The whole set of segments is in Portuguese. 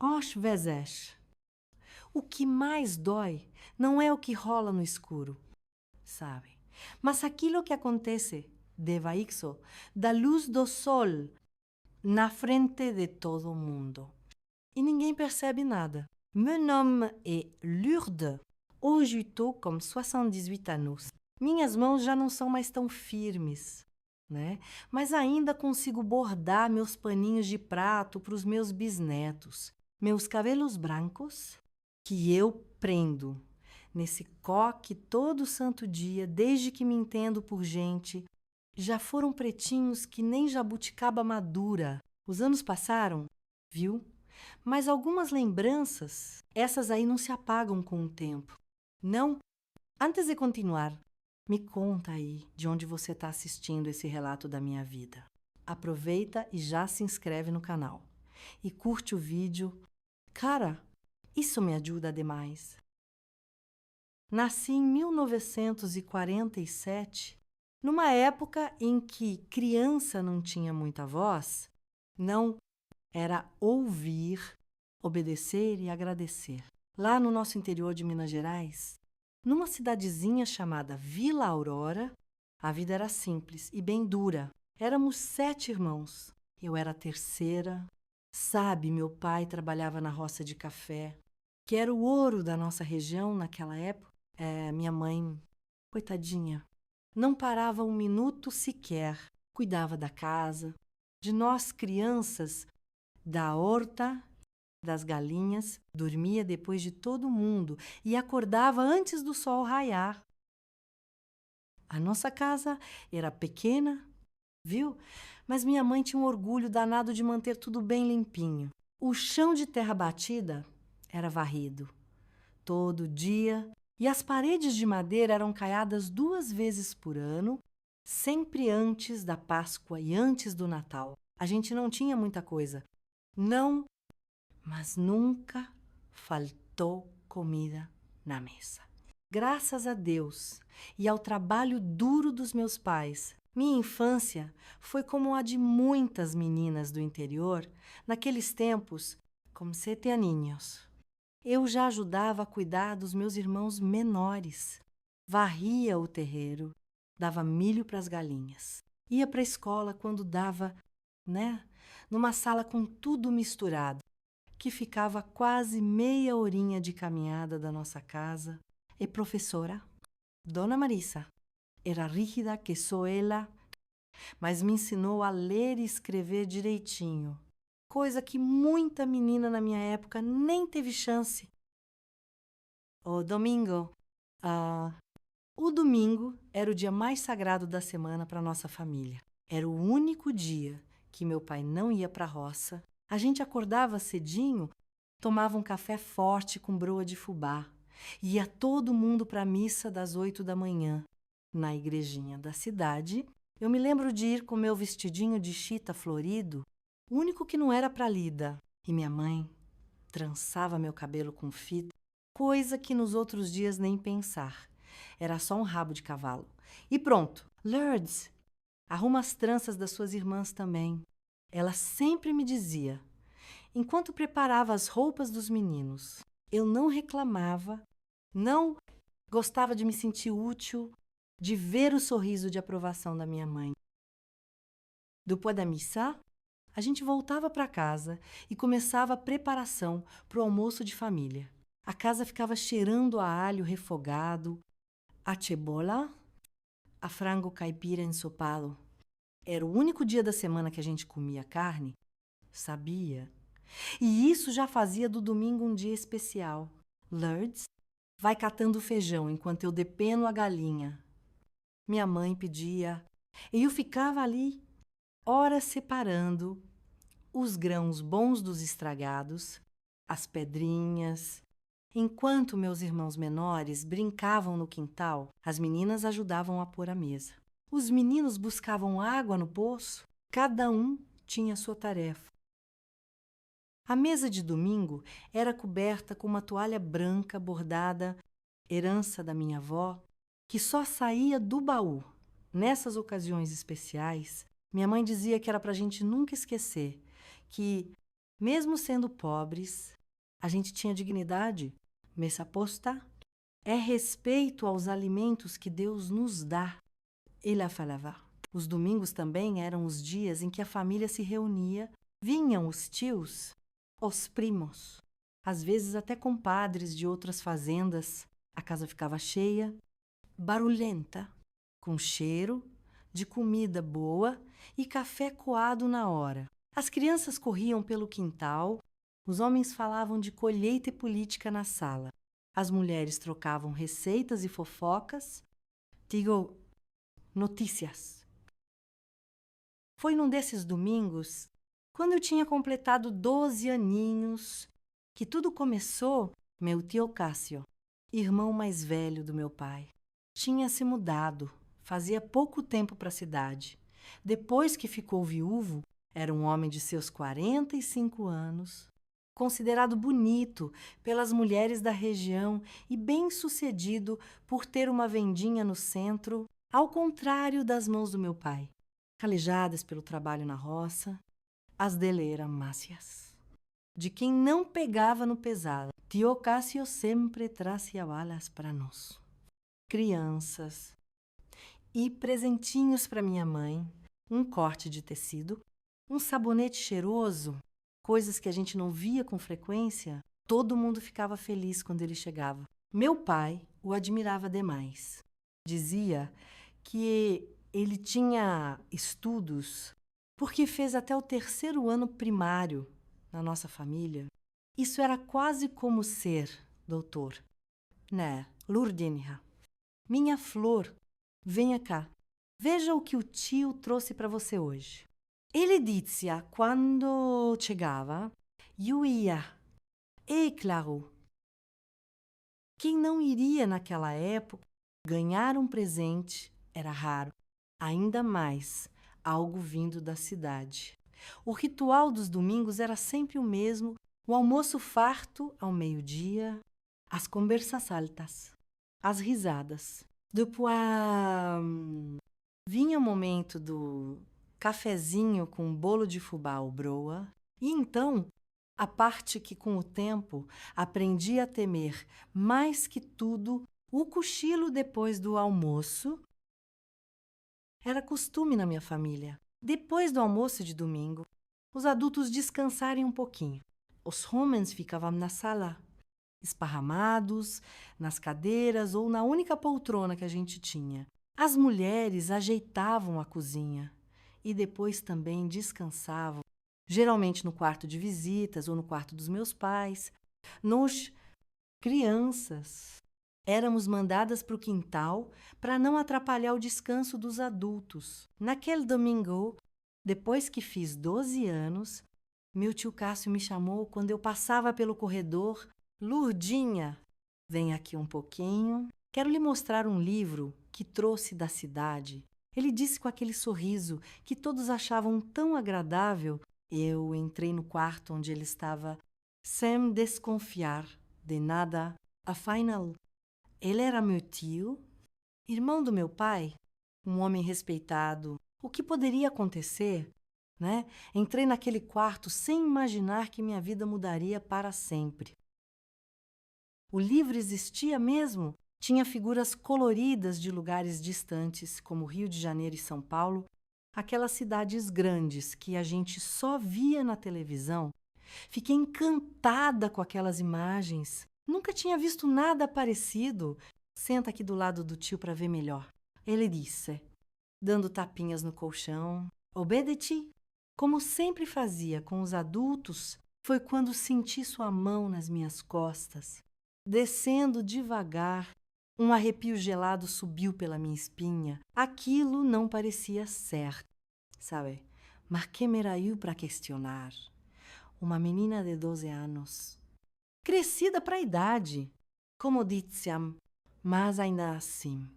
Às vezes, o que mais dói não é o que rola no escuro, sabe? Mas aquilo que acontece debaixo da luz do sol na frente de todo mundo. E ninguém percebe nada. Meu nome é Lourdes. Hoje estou com 78 anos. Minhas mãos já não são mais tão firmes, né? Mas ainda consigo bordar meus paninhos de prato para os meus bisnetos. Meus cabelos brancos, que eu prendo nesse coque todo santo dia, desde que me entendo por gente, já foram pretinhos que nem jabuticaba madura. Os anos passaram, viu? Mas algumas lembranças, essas aí não se apagam com o tempo. Não? Antes de continuar, me conta aí de onde você está assistindo esse relato da minha vida. Aproveita e já se inscreve no canal. E curte o vídeo. Cara, isso me ajuda demais. Nasci em 1947, numa época em que criança não tinha muita voz, não era ouvir, obedecer e agradecer. Lá no nosso interior de Minas Gerais, numa cidadezinha chamada Vila Aurora, a vida era simples e bem dura. Éramos 7 irmãos. Eu era a terceira. Sabe, meu pai trabalhava na roça de café, que era o ouro da nossa região naquela época. Minha mãe, coitadinha, não parava um minuto sequer. Cuidava da casa, de nós crianças, da horta, das galinhas, dormia depois de todo mundo e acordava antes do sol raiar. A nossa casa era pequena, viu? Mas minha mãe tinha um orgulho danado de manter tudo bem limpinho. O chão de terra batida era varrido todo dia e as paredes de madeira eram caiadas 2 vezes por ano, sempre antes da Páscoa e antes do Natal. A gente não tinha muita coisa. Não, mas nunca faltou comida na mesa. Graças a Deus e ao trabalho duro dos meus pais, minha infância foi como a de muitas meninas do interior, naqueles tempos, com 7 aninhos. Eu já ajudava a cuidar dos meus irmãos menores, varria o terreiro, dava milho para as galinhas, ia para a escola quando dava, né, numa sala com tudo misturado, que ficava quase meia horinha de caminhada da nossa casa. E professora, Dona Marisa, era rígida que só ela, mas me ensinou a ler e escrever direitinho, coisa que muita menina na minha época nem teve chance. O domingo era o dia mais sagrado da semana para nossa família. Era o único dia que meu pai não ia para a roça. A gente acordava cedinho, tomava um café forte com broa de fubá. Ia todo mundo para a missa das 8 da manhã. Na igrejinha da cidade, eu me lembro de ir com meu vestidinho de chita florido, o único que não era para lida. E minha mãe trançava meu cabelo com fita, coisa que nos outros dias nem pensar. Era só um rabo de cavalo. E pronto. Lourdes, arruma as tranças das suas irmãs também. Ela sempre me dizia, enquanto preparava as roupas dos meninos. Eu não reclamava, não gostava de me sentir útil, de ver o sorriso de aprovação da minha mãe. Depois da missa, a gente voltava para casa e começava a preparação para o almoço de família. A casa ficava cheirando a alho refogado, a cebola, a frango caipira ensopado. Era o único dia da semana que a gente comia carne, sabia? E isso já fazia do domingo um dia especial. Lourdes, vai catando feijão enquanto eu depeno a galinha. Minha mãe pedia, e eu ficava ali, horas separando os grãos bons dos estragados, as pedrinhas. Enquanto meus irmãos menores brincavam no quintal, as meninas ajudavam a pôr a mesa. Os meninos buscavam água no poço, cada um tinha sua tarefa. A mesa de domingo era coberta com uma toalha branca bordada, herança da minha avó, que só saía do baú. Nessas ocasiões especiais, minha mãe dizia que era para a gente nunca esquecer que Mesmo sendo pobres, a gente tinha dignidade. Mesa posta é respeito aos alimentos que Deus nos dá. Ela falava. Os domingos também eram os dias em que a família se reunia. Vinham os tios, os primos, às vezes até compadres de outras fazendas. A casa ficava cheia, barulhenta, com cheiro de comida boa e café coado na hora. As crianças corriam pelo quintal, os homens falavam de colheita e política na sala. As mulheres trocavam receitas e fofocas, digo, notícias. Foi num desses domingos, quando eu tinha completado 12 aninhos, que tudo começou. Meu tio Cássio, irmão mais velho do meu pai, tinha se mudado, fazia pouco tempo para a cidade. Depois que ficou viúvo, era um homem de seus 45 anos, considerado bonito pelas mulheres da região e bem-sucedido por ter uma vendinha no centro, ao contrário das mãos do meu pai, calejadas pelo trabalho na roça. As dele eram mácias, de quem não pegava no pesado. Tio Cássio sempre trazia balas para nós, crianças, e presentinhos para minha mãe, um corte de tecido, um sabonete cheiroso, coisas que a gente não via com frequência. Todo mundo ficava feliz quando ele chegava. Meu pai o admirava demais. Dizia que ele tinha estudos porque fez até o 3º ano primário na nossa família. Isso era quase como ser doutor. Né, Lourdinha, minha flor, venha cá. Veja o que o tio trouxe para você hoje. Ele dizia quando chegava, eu ia. E claro, quem não iria naquela época ganhar um presente era raro, ainda mais algo vindo da cidade. O ritual dos domingos era sempre o mesmo: o almoço farto ao meio-dia, as conversas altas, as risadas. Depois vinha o momento do cafezinho com bolo de fubá ou broa, e então a parte que com o tempo aprendi a temer mais que tudo, o cochilo depois do almoço. Era costume na minha família, depois do almoço de domingo, os adultos descansarem um pouquinho. Os homens ficavam na sala, esparramados, nas cadeiras ou na única poltrona que a gente tinha. As mulheres ajeitavam a cozinha e depois também descansavam, geralmente no quarto de visitas ou no quarto dos meus pais. Nós, crianças, éramos mandadas para o quintal para não atrapalhar o descanso dos adultos. Naquele domingo, depois que fiz 12 anos, meu tio Cássio me chamou quando eu passava pelo corredor. Lourdinha, vem aqui um pouquinho. Quero lhe mostrar um livro que trouxe da cidade. Ele disse com aquele sorriso que todos achavam tão agradável. Eu entrei no quarto onde ele estava, sem desconfiar de nada. Afinal, ele era meu tio, irmão do meu pai, um homem respeitado. O que poderia acontecer, né? Entrei naquele quarto sem imaginar que minha vida mudaria para sempre. O livro existia mesmo. Tinha figuras coloridas de lugares distantes, como Rio de Janeiro e São Paulo, aquelas cidades grandes que a gente só via na televisão. Fiquei encantada com aquelas imagens. Nunca tinha visto nada parecido. Senta aqui do lado do tio para ver melhor. Ele disse, dando tapinhas no colchão. Obedeci. Como sempre fazia com os adultos, foi quando senti sua mão nas minhas costas. Descendo devagar, um arrepio gelado subiu pela minha espinha. Aquilo não parecia certo, sabe? Mas que me era eu para questionar? Uma menina de 12 anos, crescida para a idade, como diziam, mas ainda assim,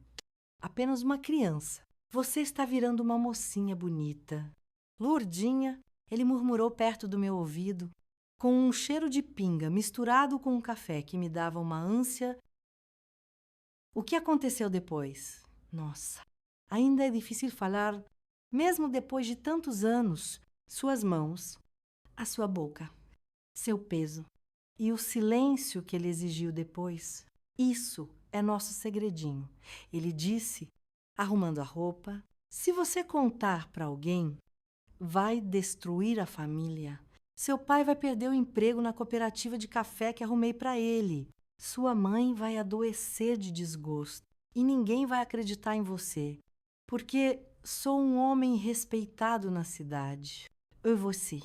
apenas uma criança. Você está virando uma mocinha bonita. Lourdinha, ele murmurou perto do meu ouvido, com um cheiro de pinga misturado com um café que me dava uma ânsia. O que aconteceu depois? Nossa, ainda é difícil falar, mesmo depois de tantos anos. Suas mãos, a sua boca. seu peso e o silêncio que ele exigiu depois. Isso é nosso segredinho. Ele disse, arrumando a roupa: se você contar para alguém, vai destruir a família. Seu pai vai perder o emprego na cooperativa de café que arrumei para ele. Sua mãe vai adoecer de desgosto e ninguém vai acreditar em você, porque sou um homem respeitado na cidade. Eu você.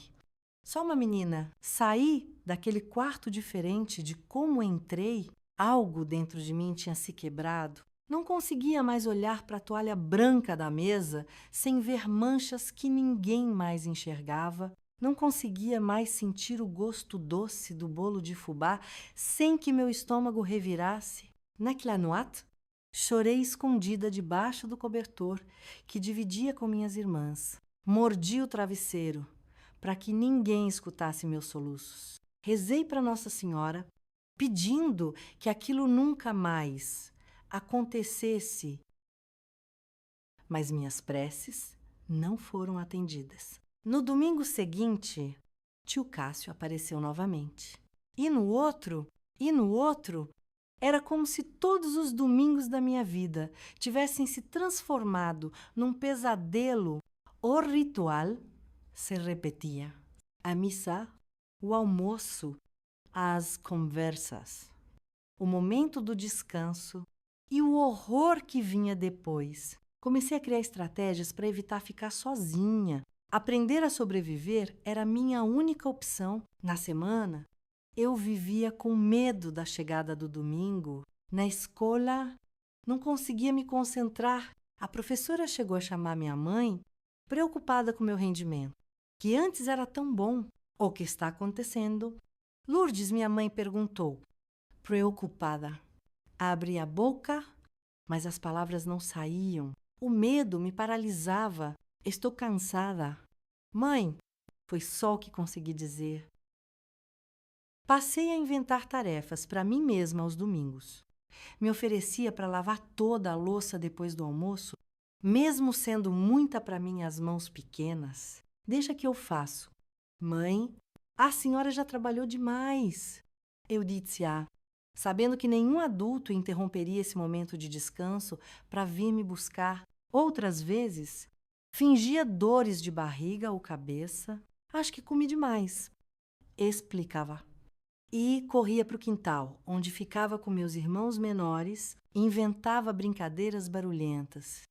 Só uma menina. Saí daquele quarto diferente de como entrei. Algo dentro de mim tinha se quebrado. Não conseguia mais olhar para a toalha branca da mesa sem ver manchas que ninguém mais enxergava. Não conseguia mais sentir o gosto doce do bolo de fubá sem que meu estômago revirasse. Naquela noite, chorei escondida debaixo do cobertor que dividia com minhas irmãs. Mordi o travesseiro para que ninguém escutasse meus soluços. Rezei para Nossa Senhora, pedindo que aquilo nunca mais acontecesse, mas minhas preces não foram atendidas. No domingo seguinte, tio Cássio apareceu novamente. E no outro, era como se todos os domingos da minha vida tivessem se transformado num pesadelo. O ritual se repetia. A missa, o almoço, as conversas, o momento do descanso e o horror que vinha depois. Comecei a criar estratégias para evitar ficar sozinha. Aprender a sobreviver era a minha única opção. Na semana, eu vivia com medo da chegada do domingo. Na escola, não conseguia me concentrar. A professora chegou a chamar minha mãe, preocupada com meu rendimento, que antes era tão bom. O que está acontecendo? Lourdes, minha mãe perguntou, preocupada. Abri a boca, mas as palavras não saíam. O medo me paralisava. Estou cansada. Mãe, foi só o que consegui dizer. Passei a inventar tarefas para mim mesma aos domingos. Me oferecia para lavar toda a louça depois do almoço, mesmo sendo muita para minhas mãos pequenas. Deixa que eu faço. Mãe, a senhora já trabalhou demais. Eu disse, sabendo que nenhum adulto interromperia esse momento de descanso para vir me buscar. Outras vezes, fingia dores de barriga ou cabeça. Acho que comi demais. Explicava. E corria para o quintal, onde ficava com meus irmãos menores e inventava brincadeiras barulhentas,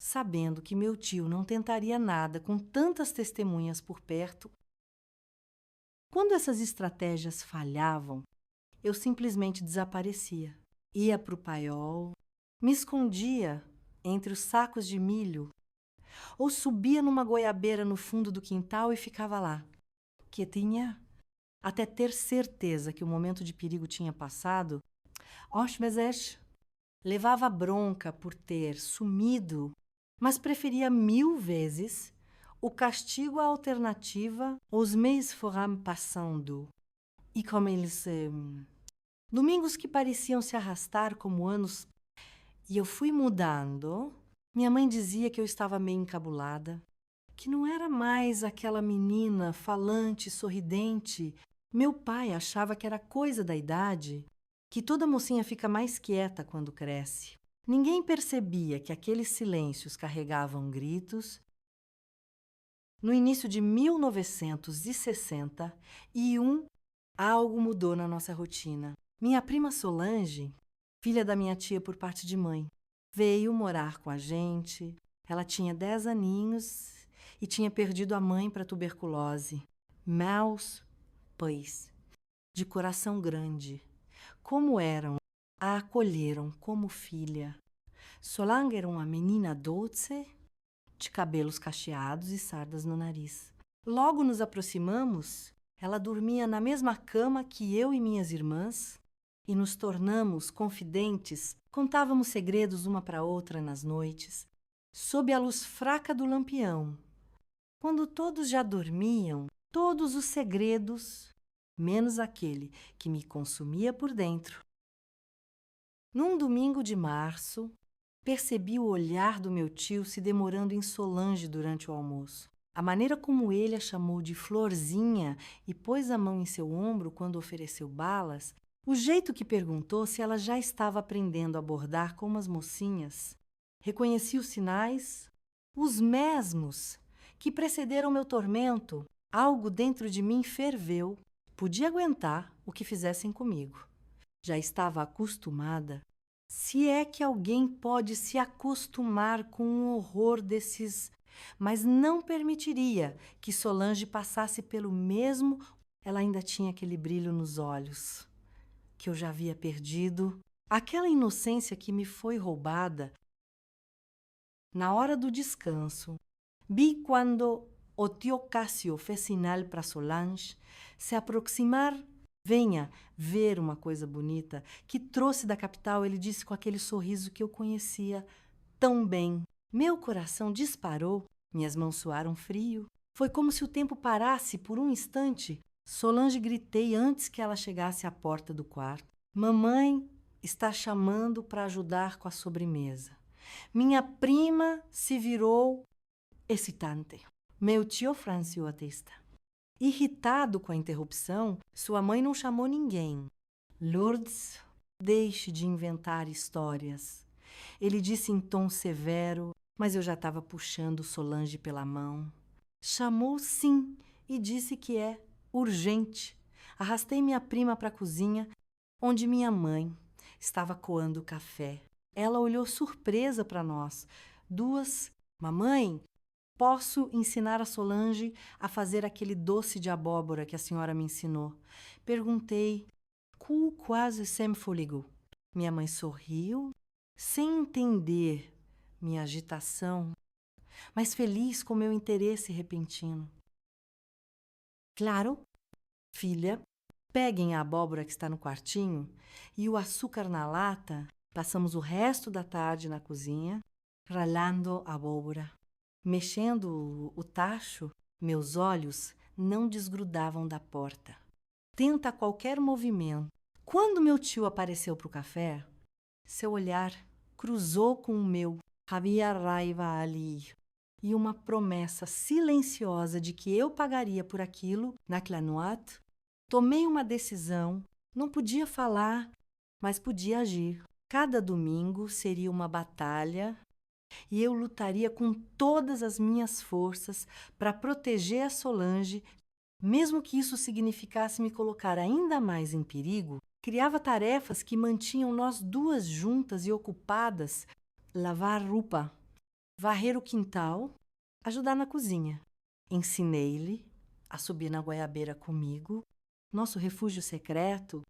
sabendo que meu tio não tentaria nada com tantas testemunhas por perto. Quando essas estratégias falhavam, eu simplesmente desaparecia. Ia para o paiol, me escondia entre os sacos de milho ou subia numa goiabeira no fundo do quintal e ficava lá, quietinha, até ter certeza que o momento de perigo tinha passado. Às vezes, levava bronca por ter sumido, mas preferia 1000 vezes o castigo à alternativa. Os meses foram passando e como eles... domingos que pareciam se arrastar como anos, e eu fui mudando. Minha mãe dizia que eu estava meio encabulada, que não era mais aquela menina falante, sorridente. Meu pai achava que era coisa da idade, que toda mocinha fica mais quieta quando cresce. Ninguém percebia que aqueles silêncios carregavam gritos. No início de 1961, algo mudou na nossa rotina. Minha prima Solange, filha da minha tia por parte de mãe, veio morar com a gente. Ela tinha 10 aninhos e tinha perdido a mãe para tuberculose. Meus pais, de coração grande, como eram, a acolheram como filha. Solange era uma menina doce, de cabelos cacheados e sardas no nariz. Logo nos aproximamos, ela dormia na mesma cama que eu e minhas irmãs e nos tornamos confidentes, contávamos segredos uma para outra nas noites, sob a luz fraca do lampião. Quando todos já dormiam, todos os segredos, menos aquele que me consumia por dentro. Num domingo de março, percebi o olhar do meu tio se demorando em Solange durante o almoço. A maneira como ele a chamou de Florzinha e pôs a mão em seu ombro quando ofereceu balas, o jeito que perguntou se ela já estava aprendendo a bordar como as mocinhas. Reconheci os sinais, os mesmos que precederam meu tormento. Algo dentro de mim ferveu. Podia aguentar o que fizessem comigo. Já estava acostumada. Se é que alguém pode se acostumar com o horror desses, mas não permitiria que Solange passasse pelo mesmo. Ela ainda tinha aquele brilho nos olhos que eu já havia perdido, aquela inocência que me foi roubada. Na hora do descanso, vi quando o tio Cássio fez sinal para Solange se aproximar. Venha ver uma coisa bonita que trouxe da capital, ele disse com aquele sorriso que eu conhecia tão bem. Meu coração disparou, minhas mãos suaram frio. Foi como se o tempo parasse por um instante. Solange, gritei antes que ela chegasse à porta do quarto. Mamãe está chamando para ajudar com a sobremesa. Minha prima se virou excitante. Meu tio franziu a testa. Irritado com a interrupção, sua mãe não chamou ninguém. Lourdes, deixe de inventar histórias. Ele disse em tom severo, mas eu já estava puxando Solange pela mão. Chamou sim e disse que é urgente. Arrastei minha prima para a cozinha, onde minha mãe estava coando café. Ela olhou surpresa para nós. Duas. Mamãe, posso ensinar a Solange a fazer aquele doce de abóbora que a senhora me ensinou? Perguntei, quase sem fôlego. Minha mãe sorriu, sem entender minha agitação, mas feliz com meu interesse repentino. Claro, filha, peguem a abóbora que está no quartinho e o açúcar na lata. Passamos o resto da tarde na cozinha, ralhando a abóbora. Mexendo o tacho, meus olhos não desgrudavam da porta. Tenta qualquer movimento. Quando meu tio apareceu para o café, seu olhar cruzou com o meu. Havia raiva ali e uma promessa silenciosa de que eu pagaria por aquilo naquela noite. Tomei uma decisão. Não podia falar, mas podia agir. Cada domingo seria uma batalha e eu lutaria com todas as minhas forças para proteger a Solange, mesmo que isso significasse me colocar ainda mais em perigo. Criava tarefas que mantinham nós duas juntas e ocupadas: lavar roupa, varrer o quintal, ajudar na cozinha. Ensinei-lhe a subir na goiabeira comigo, nosso refúgio secreto,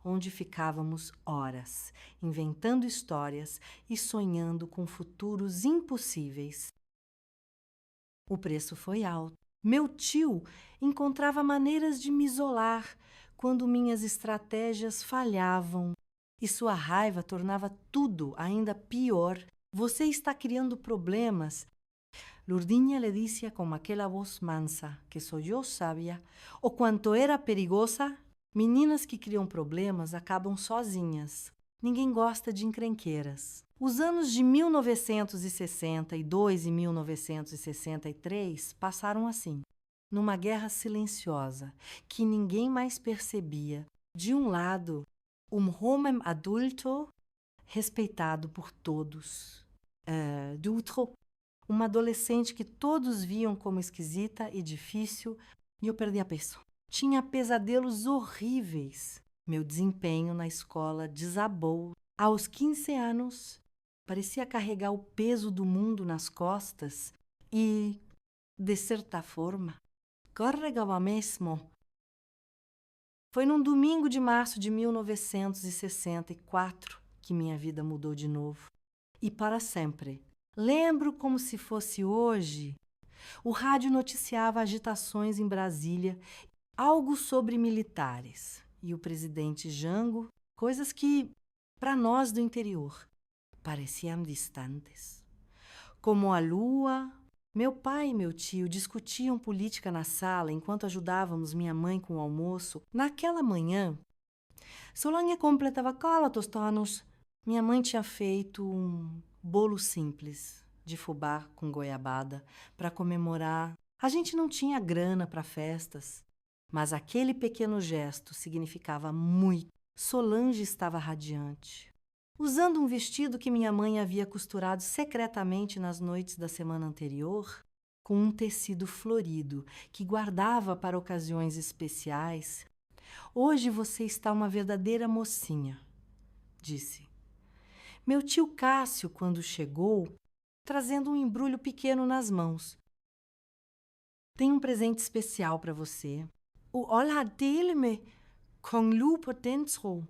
onde ficávamos horas, inventando histórias e sonhando com futuros impossíveis. O preço foi alto. Meu tio encontrava maneiras de me isolar quando minhas estratégias falhavam, e sua raiva tornava tudo ainda pior. Você está criando problemas. Lourdinha le disse com aquela voz mansa, que sou eu sabia, o quanto era perigosa. Meninas que criam problemas acabam sozinhas. Ninguém gosta de encrenqueiras. Os anos de 1962 e 1963 passaram assim, numa guerra silenciosa, que ninguém mais percebia. De um lado, um homem adulto respeitado por todos. Do outro, uma adolescente que todos viam como esquisita e difícil, e eu perdi a peso. Tinha pesadelos horríveis. Meu desempenho na escola desabou. Aos 15 anos, parecia carregar o peso do mundo nas costas e, de certa forma, carregava mesmo. Foi num domingo de março de 1964 que minha vida mudou de novo. E para sempre. Lembro como se fosse hoje. O rádio noticiava agitações em Brasília, algo sobre militares e o presidente Jango, coisas que, para nós do interior, pareciam distantes. Como a lua, meu pai e meu tio discutiam política na sala enquanto ajudávamos minha mãe com o almoço. Naquela manhã, Solange completava 4 anos. Minha mãe tinha feito um bolo simples de fubá com goiabada para comemorar A gente não tinha grana para festas, mas aquele pequeno gesto significava muito. Solange estava radiante, usando um vestido que minha mãe havia costurado secretamente nas noites da semana anterior, com um tecido florido que guardava para ocasiões especiais. Hoje você está uma verdadeira mocinha, disse. Meu tio Cássio, quando chegou, trazendo um embrulho pequeno nas mãos. Tem um presente especial para você. O Olha dele-me com lupo dentro.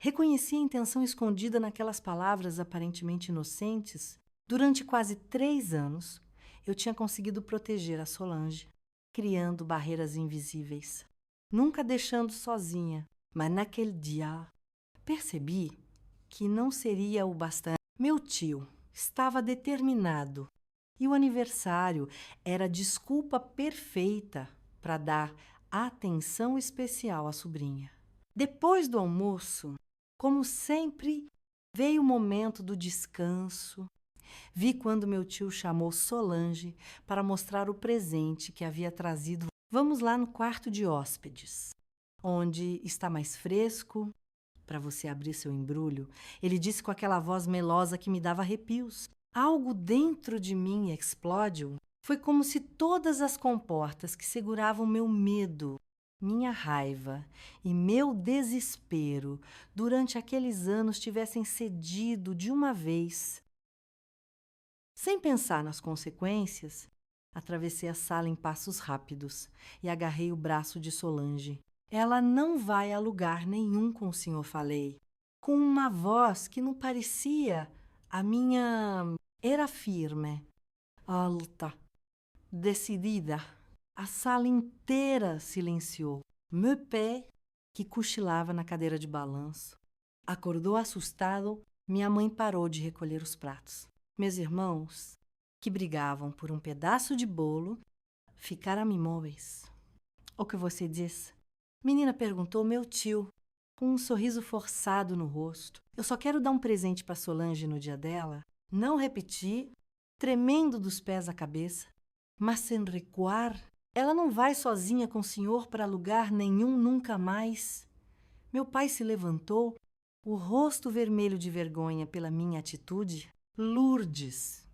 Reconheci a intenção escondida naquelas palavras aparentemente inocentes. Durante quase 3 anos, eu tinha conseguido proteger a Solange, criando barreiras invisíveis, nunca deixando sozinha. Mas naquele dia, percebi que não seria o bastante. Meu tio estava determinado e o aniversário era a desculpa perfeita para dar atenção especial à sobrinha. Depois do almoço, como sempre, veio o momento do descanso. Vi quando meu tio chamou Solange para mostrar o presente que havia trazido. Vamos lá no quarto de hóspedes, onde está mais fresco para você abrir seu embrulho. Ele disse com aquela voz melosa que me dava arrepios. Algo dentro de mim explodiu. Foi como se todas as comportas que seguravam meu medo, minha raiva e meu desespero durante aqueles anos tivessem cedido de uma vez. Sem pensar nas consequências, atravessei a sala em passos rápidos e agarrei o braço de Solange. Ela não vai a lugar nenhum com o senhor, falei, com uma voz que não parecia a minha. Era firme, alta, decidida. A sala inteira silenciou. Meu pé, que cochilava na cadeira de balanço, acordou assustado. Minha mãe parou de recolher os pratos. Meus irmãos, que brigavam por um pedaço de bolo, ficaram imóveis. O que você diz? Menina, perguntou meu tio, com um sorriso forçado no rosto. Eu só quero dar um presente para Solange no dia dela. Não repeti, tremendo dos pés à cabeça. Mas sem recuar, ela não vai sozinha com o senhor para lugar nenhum nunca mais. Meu pai se levantou, o rosto vermelho de vergonha pela minha atitude. Lourdes,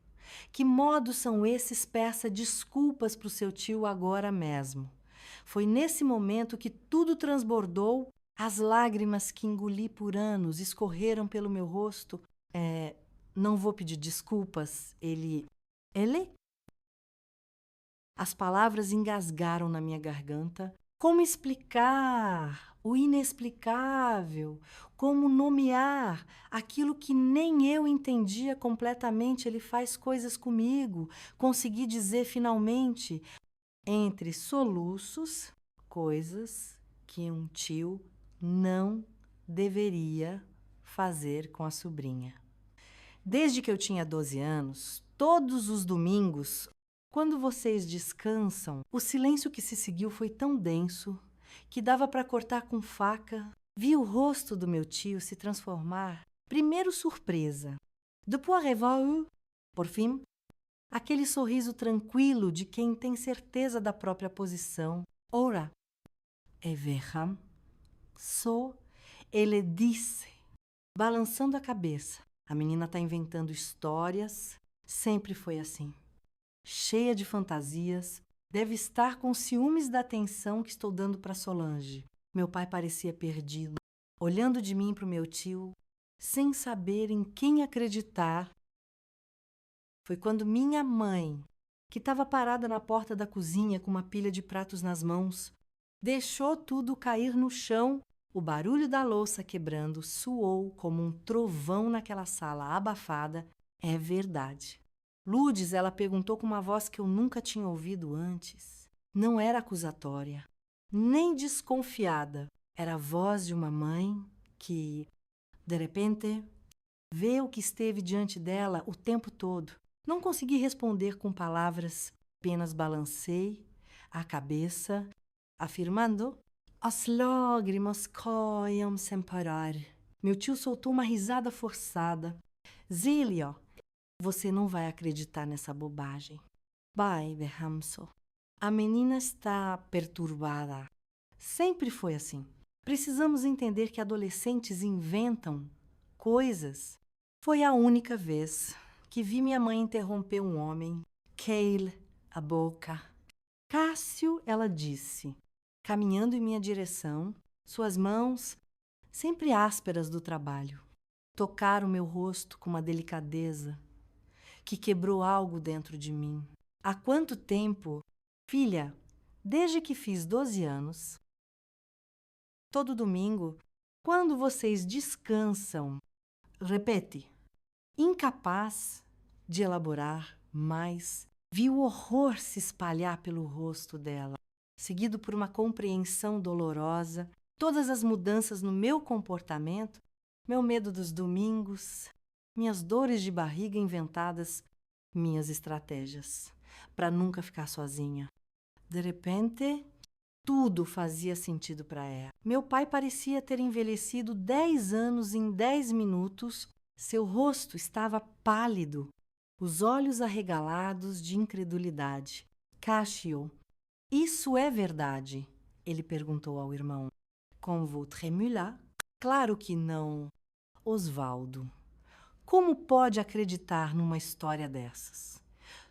que modos são esses? Peça desculpas para o seu tio agora mesmo. Foi nesse momento que tudo transbordou. As lágrimas que engoli por anos escorreram pelo meu rosto. Não vou pedir desculpas. Ele? As palavras engasgaram na minha garganta. Como explicar o inexplicável? Como nomear aquilo que nem eu entendia completamente? Ele faz coisas comigo. Consegui dizer finalmente, entre soluços, coisas que um tio não deveria fazer com a sobrinha. Desde que eu tinha 12 anos, todos os domingos, quando vocês descansam, o silêncio que se seguiu foi tão denso que dava para cortar com faca. Vi o rosto do meu tio se transformar. Primeiro surpresa, depois revolve, por fim, aquele sorriso tranquilo de quem tem certeza da própria posição. Ora, é verra. Só ele disse, balançando a cabeça. A menina está inventando histórias. Sempre foi assim. Cheia de fantasias, deve estar com ciúmes da atenção que estou dando para Solange. Meu pai parecia perdido, olhando de mim para o meu tio, sem saber em quem acreditar. Foi quando minha mãe, que estava parada na porta da cozinha com uma pilha de pratos nas mãos, deixou tudo cair no chão. O barulho da louça quebrando soou como um trovão naquela sala abafada. É verdade. Lourdes, ela perguntou com uma voz que eu nunca tinha ouvido antes. Não era acusatória, nem desconfiada. Era a voz de uma mãe que, de repente, vê o que esteve diante dela o tempo todo. Não consegui responder com palavras, apenas balancei a cabeça, afirmando: as lágrimas caem sem parar. Meu tio soltou uma risada forçada. Zília, você não vai acreditar nessa bobagem. Vai, Berhamso. A menina está perturbada. Sempre foi assim. Precisamos entender que adolescentes inventam coisas. Foi a única vez que vi minha mãe interromper um homem. Cale a boca. Cássio, ela disse, caminhando em minha direção, suas mãos, sempre ásperas do trabalho, tocaram meu rosto com uma delicadeza que quebrou algo dentro de mim. Há quanto tempo? Filha, desde que fiz 12 anos, todo domingo, quando vocês descansam, repete, incapaz de elaborar mais, vi o horror se espalhar pelo rosto dela, seguido por uma compreensão dolorosa, todas as mudanças no meu comportamento, meu medo dos domingos, minhas dores de barriga inventadas, minhas estratégias, para nunca ficar sozinha. De repente, tudo fazia sentido para ela. Meu pai parecia ter envelhecido 10 anos em 10 minutos. Seu rosto estava pálido, os olhos arregalados de incredulidade. Cássio, isso é verdade? Ele perguntou ao irmão. Com votre mulher? Claro que não. Osvaldo, como pode acreditar numa história dessas?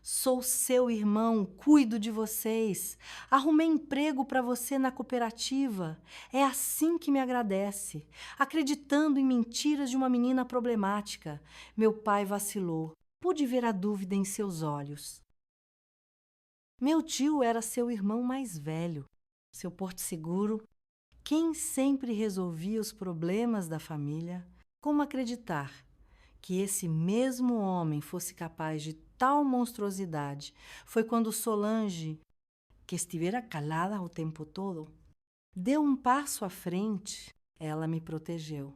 Sou seu irmão, cuido de vocês. Arrumei emprego para você na cooperativa. É assim que me agradece, acreditando em mentiras de uma menina problemática. Meu pai vacilou. Pude ver a dúvida em seus olhos. Meu tio era seu irmão mais velho, seu porto seguro, quem sempre resolvia os problemas da família. Como acreditar que esse mesmo homem fosse capaz de tal monstruosidade foi quando Solange, que estivera calada o tempo todo, deu um passo à frente. Ela me protegeu.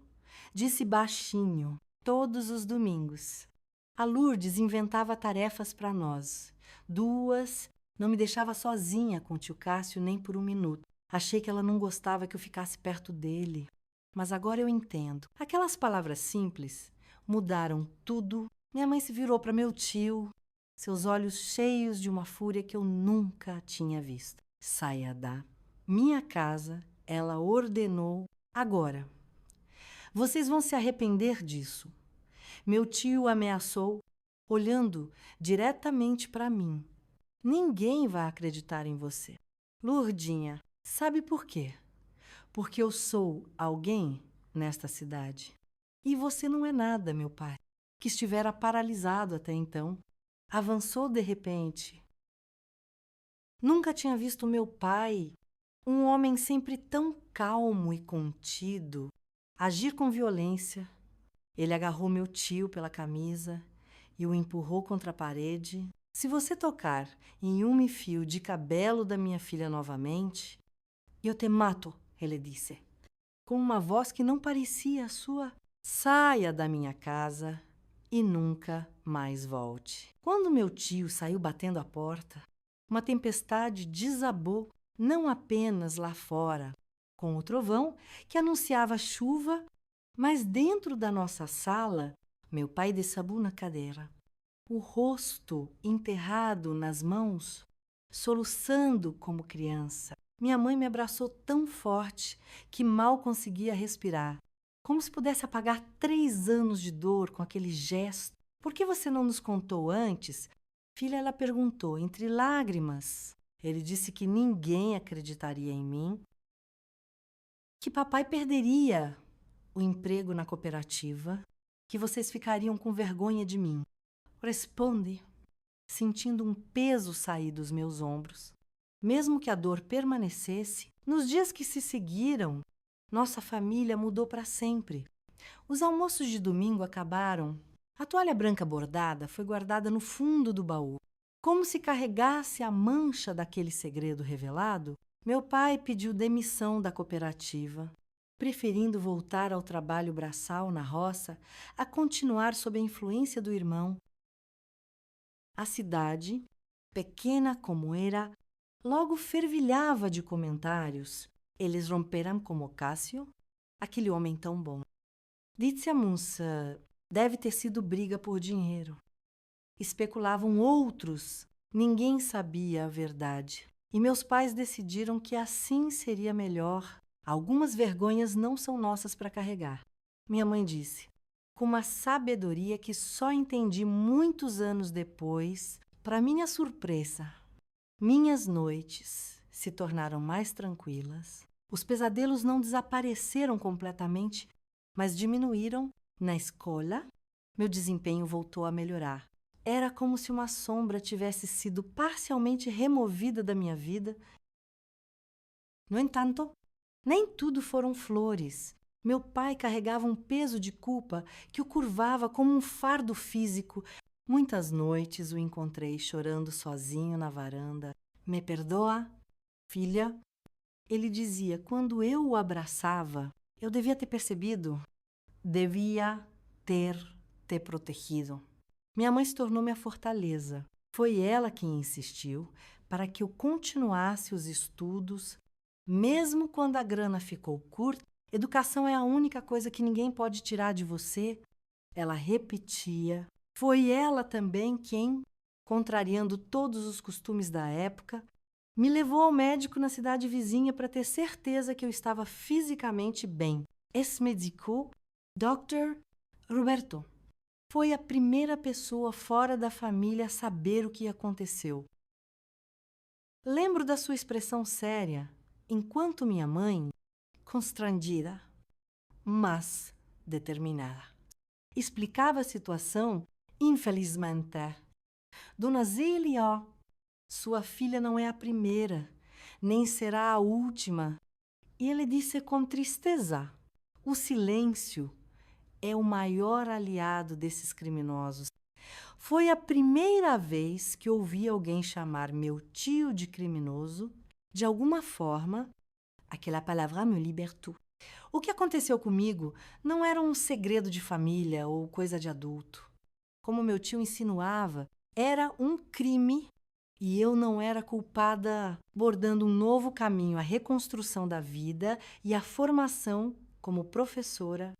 Disse baixinho, todos os domingos. A Lourdes inventava tarefas para nós. 2, não me deixava sozinha com o tio Cássio nem por um minuto. Achei que ela não gostava que eu ficasse perto dele. Mas agora eu entendo. Aquelas palavras simples mudaram tudo. Minha mãe se virou para meu tio, seus olhos cheios de uma fúria que eu nunca tinha visto. Saia da minha casa, ela ordenou. Agora, vocês vão se arrepender disso. Meu tio ameaçou, olhando diretamente para mim. Ninguém vai acreditar em você. Lourdinha, sabe por quê? Porque eu sou alguém nesta cidade. E você não é nada, meu pai, que estivera paralisado até então. Avançou de repente. Nunca tinha visto meu pai, um homem sempre tão calmo e contido, agir com violência. Ele agarrou meu tio pela camisa e o empurrou contra a parede. Se você tocar em um fio de cabelo da minha filha novamente, eu te mato, ele disse, com uma voz que não parecia a sua. Saia da minha casa e nunca mais volte. Quando meu tio saiu batendo a porta, uma tempestade desabou, não apenas lá fora, com o trovão que anunciava chuva, mas dentro da nossa sala, meu pai desabou na cadeira, o rosto enterrado nas mãos, soluçando como criança. Minha mãe me abraçou tão forte que mal conseguia respirar, como se pudesse apagar 3 anos de dor com aquele gesto. Por que você não nos contou antes? Filha, ela perguntou, entre lágrimas. Ele disse que ninguém acreditaria em mim, que papai perderia o emprego na cooperativa, que vocês ficariam com vergonha de mim. Responde, sentindo um peso sair dos meus ombros. Mesmo que a dor permanecesse, nos dias que se seguiram, nossa família mudou para sempre. Os almoços de domingo acabaram. A toalha branca bordada foi guardada no fundo do baú. Como se carregasse a mancha daquele segredo revelado, meu pai pediu demissão da cooperativa, preferindo voltar ao trabalho braçal na roça a continuar sob a influência do irmão. A cidade, pequena como era, logo fervilhava de comentários. Eles romperam como Cássio, aquele homem tão bom. Dizíamos, deve ter sido briga por dinheiro. Especulavam outros, ninguém sabia a verdade. E meus pais decidiram que assim seria melhor. Algumas vergonhas não são nossas para carregar. Minha mãe disse, com uma sabedoria que só entendi muitos anos depois, para minha surpresa, minhas noites se tornaram mais tranquilas. Os pesadelos não desapareceram completamente, mas diminuíram. Na escola, meu desempenho voltou a melhorar. Era como se uma sombra tivesse sido parcialmente removida da minha vida. No entanto, nem tudo foram flores. Meu pai carregava um peso de culpa que o curvava como um fardo físico. Muitas noites o encontrei chorando sozinho na varanda. Me perdoa, filha? Ele dizia, quando eu o abraçava, eu devia ter percebido. Devia ter te protegido. Minha mãe se tornou minha fortaleza. Foi ela quem insistiu para que eu continuasse os estudos, mesmo quando a grana ficou curta. Educação é a única coisa que ninguém pode tirar de você. Ela repetia. Foi ela também quem, contrariando todos os costumes da época, me levou ao médico na cidade vizinha para ter certeza que eu estava fisicamente bem. Esse médico, Dr. Roberto, foi a primeira pessoa fora da família a saber o que aconteceu. Lembro da sua expressão séria, enquanto minha mãe, constrangida, mas determinada, explicava a situação, infelizmente. Dona Zília, sua filha não é a primeira, nem será a última. E ele disse com tristeza, o silêncio é o maior aliado desses criminosos. Foi a primeira vez que ouvi alguém chamar meu tio de criminoso. De alguma forma, aquela palavra me libertou. O que aconteceu comigo não era um segredo de família ou coisa de adulto. Como meu tio insinuava, era um crime e eu não era culpada, bordando um novo caminho, a reconstrução da vida e a formação como professora.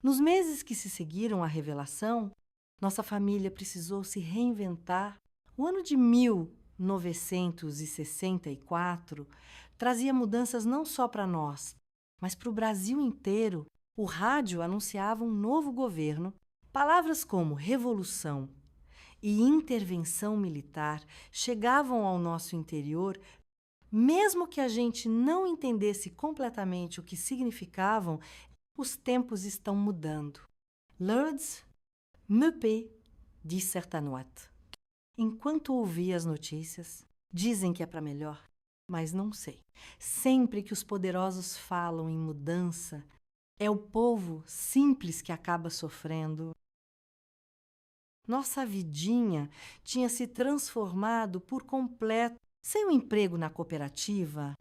Nos meses que se seguiram à revelação, nossa família precisou se reinventar. O ano de 1964 trazia mudanças não só para nós, mas para o Brasil inteiro. O rádio anunciava um novo governo. Palavras como revolução e intervenção militar chegavam ao nosso interior, mesmo que a gente não entendesse completamente o que significavam. Os tempos estão mudando. Lourdes me paie, disse certa noite. Enquanto ouvi as notícias, dizem que é para melhor, mas não sei. Sempre que os poderosos falam em mudança, é o povo simples que acaba sofrendo. Nossa vidinha tinha se transformado por completo. Sem o emprego na cooperativa,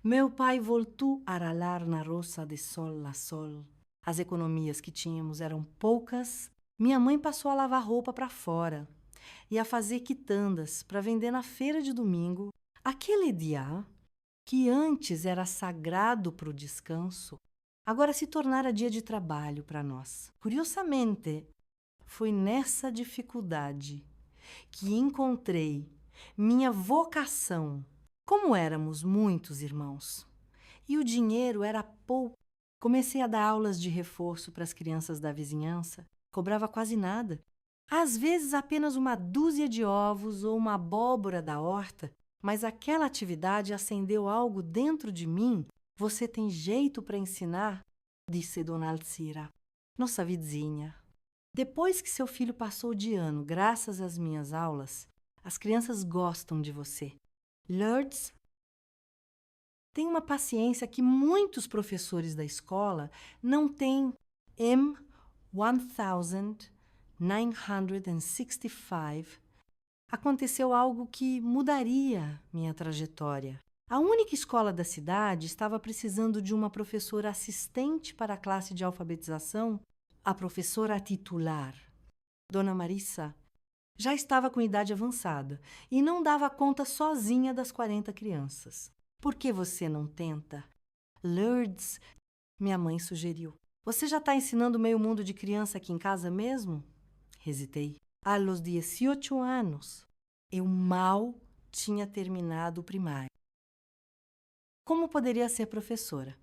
meu pai voltou a ralar na roça de sol a sol. As economias que tínhamos eram poucas. Minha mãe passou a lavar roupa para fora e a fazer quitandas para vender na feira de domingo. Aquele dia, que antes era sagrado para o descanso, agora se tornara dia de trabalho para nós. Curiosamente, foi nessa dificuldade que encontrei minha vocação. Como éramos muitos irmãos e o dinheiro era pouco, comecei a dar aulas de reforço para as crianças da vizinhança. Cobrava quase nada. Às vezes apenas uma dúzia de ovos ou uma abóbora da horta, mas aquela atividade acendeu algo dentro de mim. Você tem jeito para ensinar? Disse Dona Alcira, nossa vizinha. Depois que seu filho passou de ano, graças às minhas aulas, as crianças gostam de você. Lourdes tem uma paciência que muitos professores da escola não têm. M1965 aconteceu algo que mudaria minha trajetória. A única escola da cidade estava precisando de uma professora assistente para a classe de alfabetização. A professora titular, Dona Marissa, já estava com idade avançada e não dava conta sozinha das 40 crianças. Por que você não tenta? Lourdes, minha mãe sugeriu. Você já está ensinando meio mundo de criança aqui em casa mesmo? Hesitei. A los 18 anos. Eu mal tinha terminado o primário. Como poderia ser professora?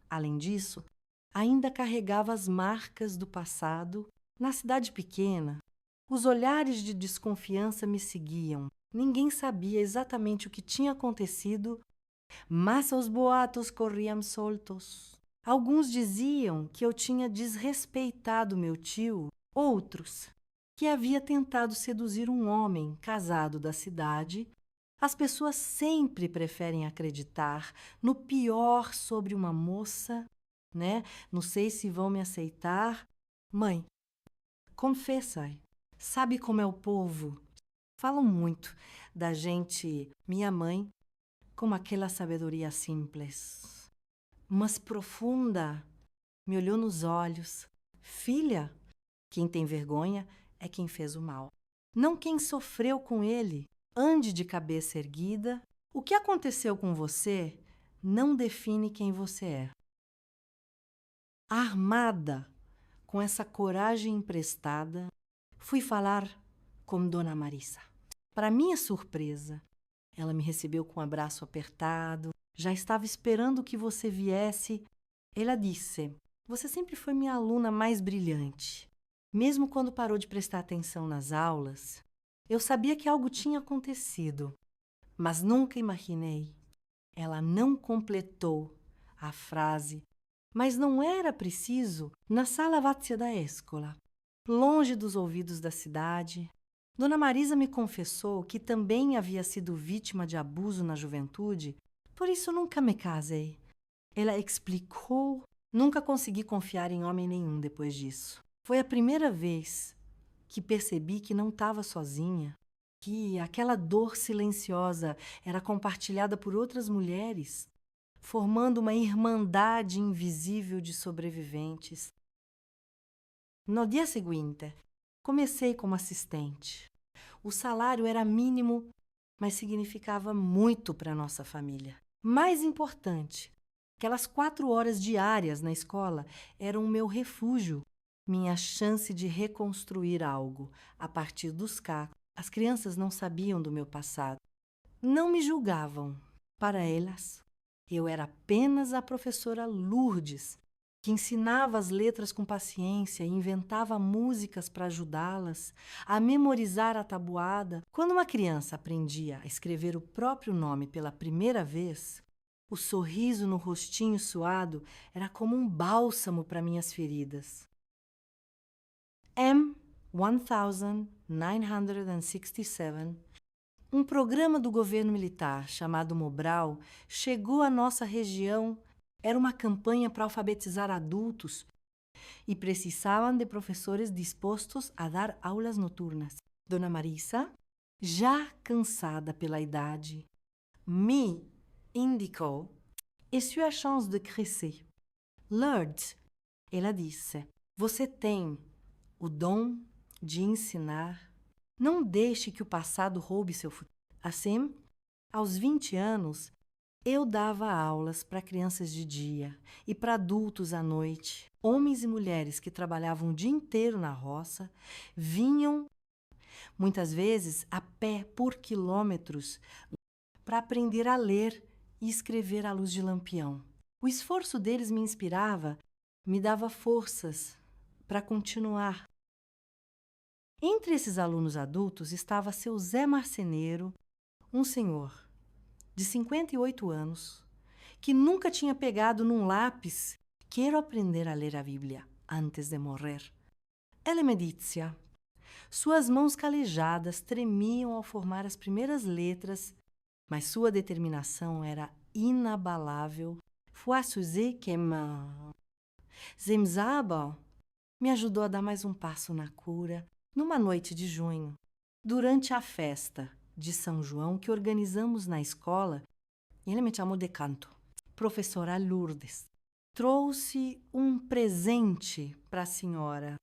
Além disso, ainda carregava as marcas do passado. Na cidade pequena, os olhares de desconfiança me seguiam. Ninguém sabia exatamente o que tinha acontecido, mas os boatos corriam soltos. Alguns diziam que eu tinha desrespeitado meu tio, outros que havia tentado seduzir um homem casado da cidade. As pessoas sempre preferem acreditar no pior sobre uma moça, né? Não sei se vão me aceitar. Mãe, confessa, sabe como é o povo? Falam muito da gente, minha mãe, com aquela sabedoria simples, mas profunda, me olhou nos olhos. Filha, quem tem vergonha é quem fez o mal, não quem sofreu com ele. Ande de cabeça erguida. O que aconteceu com você não define quem você é. Armada com essa coragem emprestada, fui falar com Dona Marisa. Para minha surpresa, ela me recebeu com um abraço apertado. Já estava esperando que você viesse. Ela disse: você sempre foi minha aluna mais brilhante. Mesmo quando parou de prestar atenção nas aulas, eu sabia que algo tinha acontecido, mas nunca imaginei. Ela não completou a frase, mas não era preciso. Na sala vazia da escola, longe dos ouvidos da cidade, Dona Marisa me confessou que também havia sido vítima de abuso na juventude, por isso nunca me casei. Ela explicou, nunca consegui confiar em homem nenhum depois disso. Foi a primeira vez que percebi que não estava sozinha, que aquela dor silenciosa era compartilhada por outras mulheres, formando uma irmandade invisível de sobreviventes. No dia seguinte, comecei como assistente. O salário era mínimo, mas significava muito para nossa família. Mais importante, aquelas 4 horas diárias na escola eram o meu refúgio, minha chance de reconstruir algo a partir dos cacos. As crianças não sabiam do meu passado. Não me julgavam. Para elas, eu era apenas a professora Lourdes, que ensinava as letras com paciência e inventava músicas para ajudá-las a memorizar a tabuada. Quando uma criança aprendia a escrever o próprio nome pela primeira vez, o sorriso no rostinho suado era como um bálsamo para minhas feridas. M1967, um programa do governo militar chamado Mobral, chegou à nossa região. Era uma campanha para alfabetizar adultos e precisavam de professores dispostos a dar aulas noturnas. Dona Marisa, já cansada pela idade, me indicou: "Est-ce a chance de crescer?" Lourdes, ela disse, você tem o dom de ensinar. Não deixe que o passado roube seu futuro. Assim, aos 20 anos, eu dava aulas para crianças de dia e para adultos à noite. Homens e mulheres que trabalhavam o dia inteiro na roça vinham, muitas vezes, a pé por quilômetros para aprender a ler e escrever à luz de lampião. O esforço deles me inspirava, me dava forças para continuar. Entre esses alunos adultos estava seu Zé Marceneiro, um senhor de 58 anos, que nunca tinha pegado num lápis. Quero aprender a ler a Bíblia antes de morrer. Ele me dizia. Suas mãos calejadas tremiam ao formar as primeiras letras, mas sua determinação era inabalável. Foi Suzy que Zemzaba me ajudou a dar mais um passo na cura numa noite de junho, durante a festa de São João que organizamos na escola. Ele me chamou de canto. Professora Lourdes, trouxe um presente para a senhora.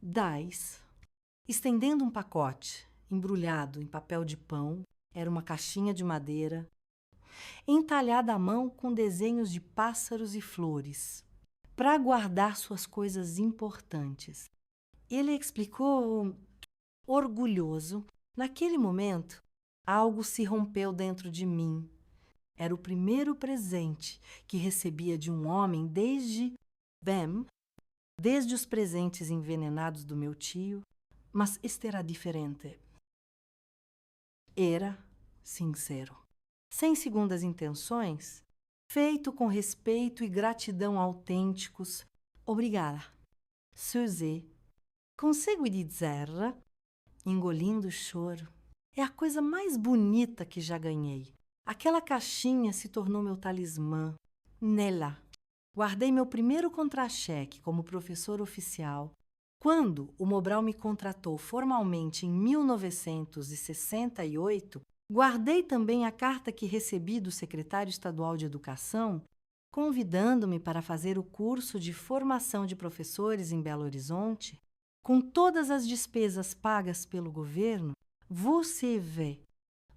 Dais, estendendo um pacote embrulhado em papel de pão, era uma caixinha de madeira, entalhada à mão com desenhos de pássaros e flores, para guardar suas coisas importantes. Ele explicou, orgulhoso. Naquele momento, Algo se rompeu dentro de mim. Era o primeiro presente que recebia de um homem desde os presentes envenenados do meu tio, mas este era diferente. Era sincero, sem segundas intenções, feito com respeito e gratidão autênticos. Obrigada. Suzy, consigo dizer, engolindo o choro, é a coisa mais bonita que já ganhei. Aquela caixinha se tornou meu talismã. Nela, guardei meu primeiro contra-cheque como professor oficial. Quando o Mobral me contratou formalmente em 1968, guardei também a carta que recebi do secretário estadual de Educação, convidando-me para fazer o curso de formação de professores em Belo Horizonte, com todas as despesas pagas pelo governo. Você vê,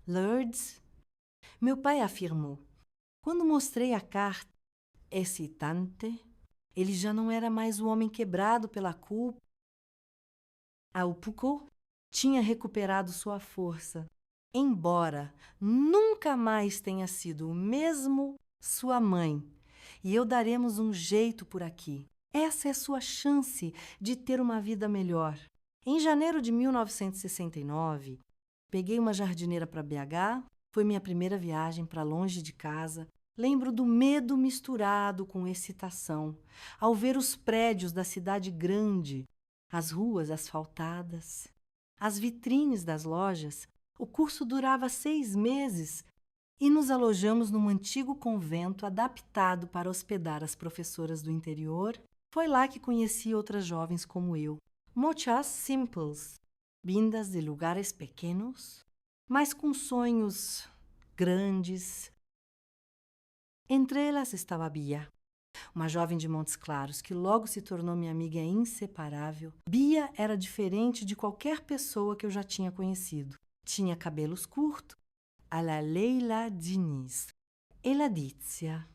Lourdes, meu pai afirmou. Quando mostrei a carta, excitante, ele já não era mais o homem quebrado pela culpa. O Pucô tinha recuperado sua força, embora nunca mais tenha sido o mesmo sua mãe. E eu daremos um jeito por aqui. Essa é sua chance de ter uma vida melhor. Em janeiro de 1969, peguei uma jardineira para BH. Foi minha primeira viagem para longe de casa. Lembro do medo misturado com excitação, ao ver os prédios da cidade grande, as ruas asfaltadas, as vitrines das lojas. O curso durava 6 meses e nos alojamos num antigo convento adaptado para hospedar as professoras do interior. Foi lá que conheci outras jovens como eu. Muchas simples, vindas de lugares pequenos, mas com sonhos grandes. Entre elas estava Bia, uma jovem de Montes Claros que logo se tornou minha amiga inseparável. Bia era diferente de qualquer pessoa que eu já tinha conhecido. Tinha cabelos curtos, à la Leila Diniz. Ela dizia,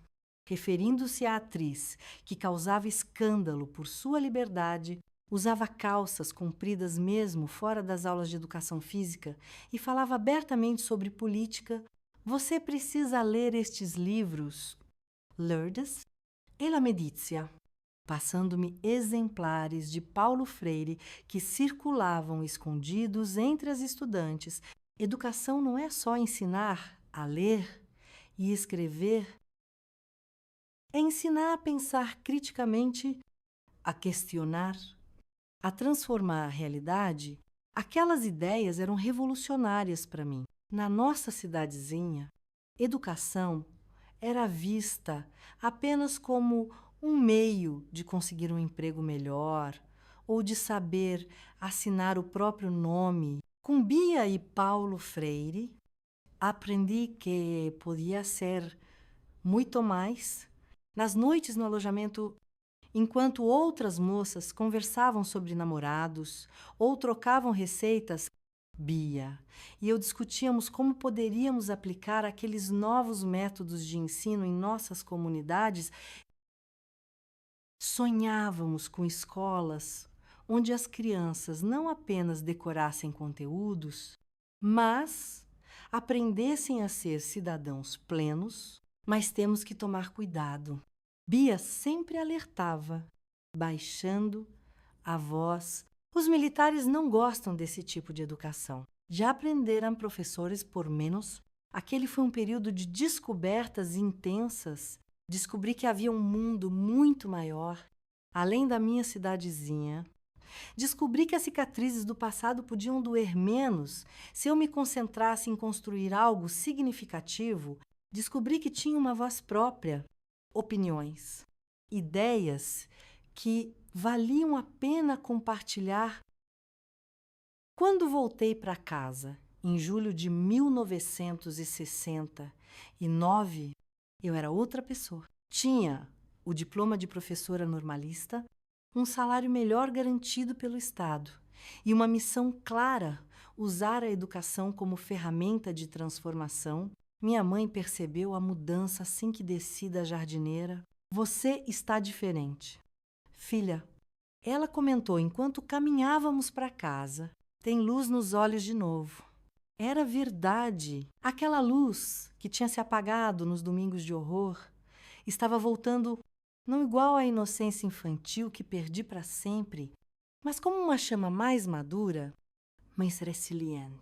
referindo-se à atriz que causava escândalo por sua liberdade, usava calças compridas mesmo fora das aulas de educação física e falava abertamente sobre política. Você precisa ler estes livros, Lourdes. Ela me dizia, passando-me exemplares de Paulo Freire que circulavam escondidos entre as estudantes. Educação não é só ensinar a ler e escrever, é ensinar a pensar criticamente, a questionar, a transformar a realidade. Aquelas ideias eram revolucionárias para mim. Na nossa cidadezinha, educação era vista apenas como um meio de conseguir um emprego melhor ou de saber assinar o próprio nome. Com Bia e Paulo Freire, aprendi que podia ser muito mais. Nas noites no alojamento, enquanto outras moças conversavam sobre namorados ou trocavam receitas, Bia e eu discutíamos como poderíamos aplicar aqueles novos métodos de ensino em nossas comunidades. Sonhávamos com escolas onde as crianças não apenas decorassem conteúdos, mas aprendessem a ser cidadãos plenos. Mas temos que tomar cuidado. Bia sempre alertava, baixando a voz. Os militares não gostam desse tipo de educação. Já aprenderam professores por menos. Aquele foi um período de descobertas intensas. Descobri que havia um mundo muito maior, além da minha cidadezinha. Descobri que as cicatrizes do passado podiam doer menos se eu me concentrasse em construir algo significativo. Descobri que tinha uma voz própria, opiniões, ideias que valiam a pena compartilhar. Quando voltei para casa, em julho de 1969, eu era outra pessoa. Tinha o diploma de professora normalista, um salário melhor garantido pelo Estado e uma missão clara, usar a educação como ferramenta de transformação. Minha mãe percebeu a mudança assim que desci da jardineira. Você está diferente. Filha, ela comentou enquanto caminhávamos para casa. Tem luz nos olhos de novo. Era verdade. Aquela luz que tinha se apagado nos domingos de horror estava voltando, não igual à inocência infantil que perdi para sempre, mas como uma chama mais madura, mais resiliente.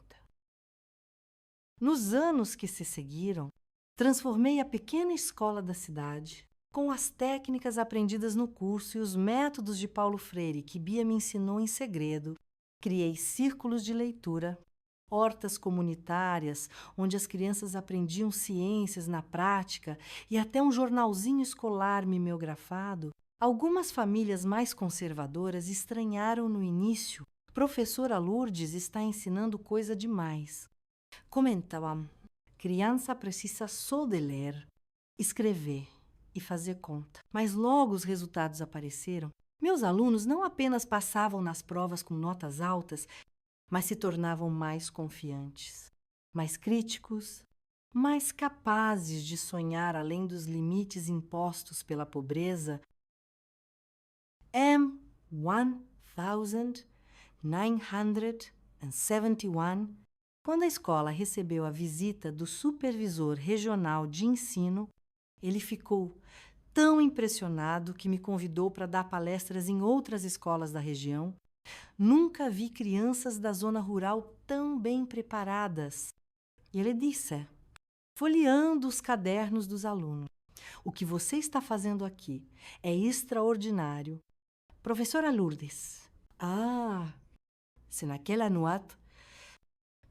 Nos anos que se seguiram, transformei a pequena escola da cidade, com as técnicas aprendidas no curso e os métodos de Paulo Freire que Bia me ensinou em segredo. Criei círculos de leitura, hortas comunitárias, onde as crianças aprendiam ciências na prática e até um jornalzinho escolar mimeografado. Algumas famílias mais conservadoras estranharam no início. Professora Lourdes está ensinando coisa demais. Comentavam, criança precisa só de ler, escrever e fazer conta. Mas logo os resultados apareceram. Meus alunos não apenas passavam nas provas com notas altas, mas se tornavam mais confiantes, mais críticos, mais capazes de sonhar além dos limites impostos pela pobreza. M1971, quando a escola recebeu a visita do supervisor regional de ensino, ele ficou tão impressionado que me convidou para dar palestras em outras escolas da região. Nunca vi crianças da zona rural tão bem preparadas. E ele disse, folheando os cadernos dos alunos, o que você está fazendo aqui é extraordinário. Professora Lourdes. Se naquela noite,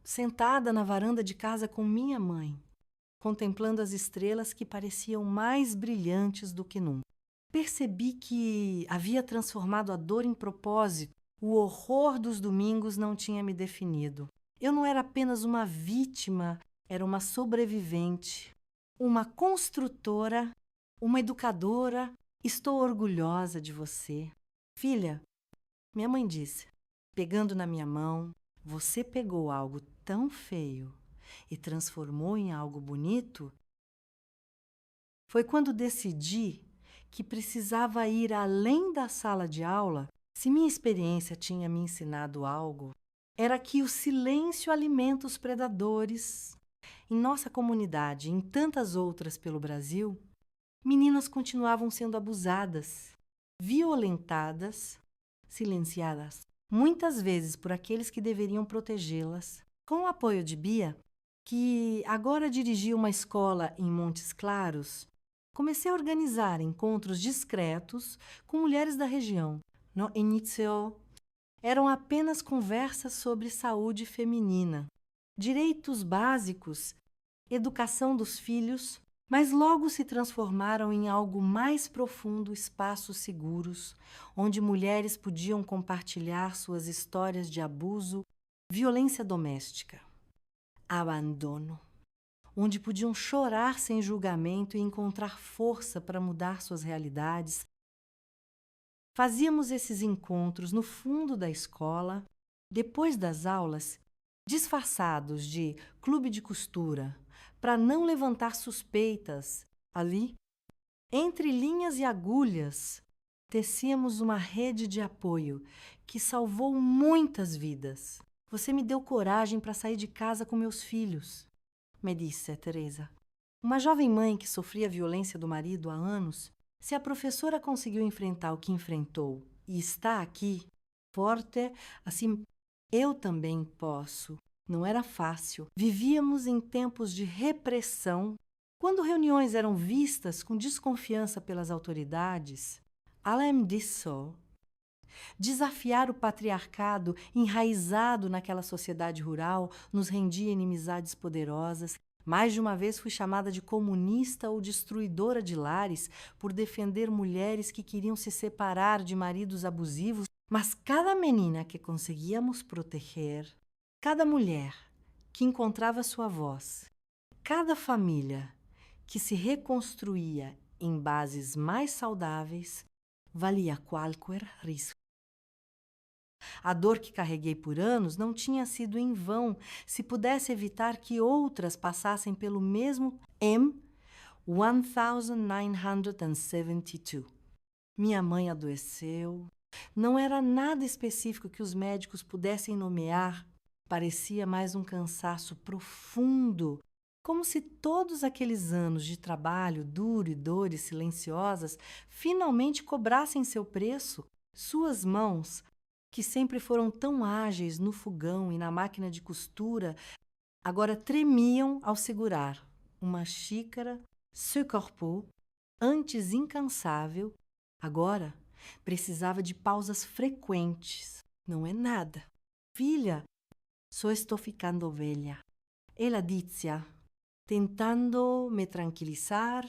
sentada na varanda de casa com minha mãe, contemplando as estrelas que pareciam mais brilhantes do que nunca. Percebi que havia transformado a dor em propósito. O horror dos domingos não tinha me definido. Eu não era apenas uma vítima, era uma sobrevivente, uma construtora, uma educadora. Estou orgulhosa de você. Filha, minha mãe disse, pegando na minha mão, você pegou algo tão feio e transformou em algo bonito. Foi quando decidi que precisava ir além da sala de aula. Se minha experiência tinha me ensinado algo, era que o silêncio alimenta os predadores. Em nossa comunidade e em tantas outras pelo Brasil, meninas continuavam sendo abusadas, violentadas, silenciadas, muitas vezes por aqueles que deveriam protegê-las. Com o apoio de Bia, que agora dirigia uma escola em Montes Claros, comecei a organizar encontros discretos com mulheres da região. No início, eram apenas conversas sobre saúde feminina, direitos básicos, educação dos filhos, mas logo se transformaram em algo mais profundo, espaços seguros, onde mulheres podiam compartilhar suas histórias de abuso, violência doméstica, abandono, onde podiam chorar sem julgamento e encontrar força para mudar suas realidades. Fazíamos esses encontros no fundo da escola, depois das aulas, disfarçados de clube de costura, para não levantar suspeitas. Ali, entre linhas e agulhas, tecíamos uma rede de apoio que salvou muitas vidas. Você me deu coragem para sair de casa com meus filhos, me disse Teresa. Uma jovem mãe que sofria violência do marido há anos. Se a professora conseguiu enfrentar o que enfrentou e está aqui, forte, assim, eu também posso. Não era fácil. Vivíamos em tempos de repressão. Quando reuniões eram vistas com desconfiança pelas autoridades, além disso, desafiar o patriarcado enraizado naquela sociedade rural nos rendia inimizades poderosas. Mais de uma vez fui chamada de comunista ou destruidora de lares por defender mulheres que queriam se separar de maridos abusivos, mas cada menina que conseguíamos proteger, cada mulher que encontrava sua voz, cada família que se reconstruía em bases mais saudáveis, valia qualquer risco. A dor que carreguei por anos não tinha sido em vão se pudesse evitar que outras passassem pelo mesmo M1972. Minha mãe adoeceu. Não era nada específico que os médicos pudessem nomear. Parecia mais um cansaço profundo, como se todos aqueles anos de trabalho duro e dores silenciosas finalmente cobrassem seu preço. Suas mãos, que sempre foram tão ágeis no fogão e na máquina de costura, agora tremiam ao segurar uma xícara Ce Corpo, antes incansável, agora precisava de pausas frequentes. Não é nada. Filha, só estou ficando velha. Ela dizia, tentando me tranquilizar,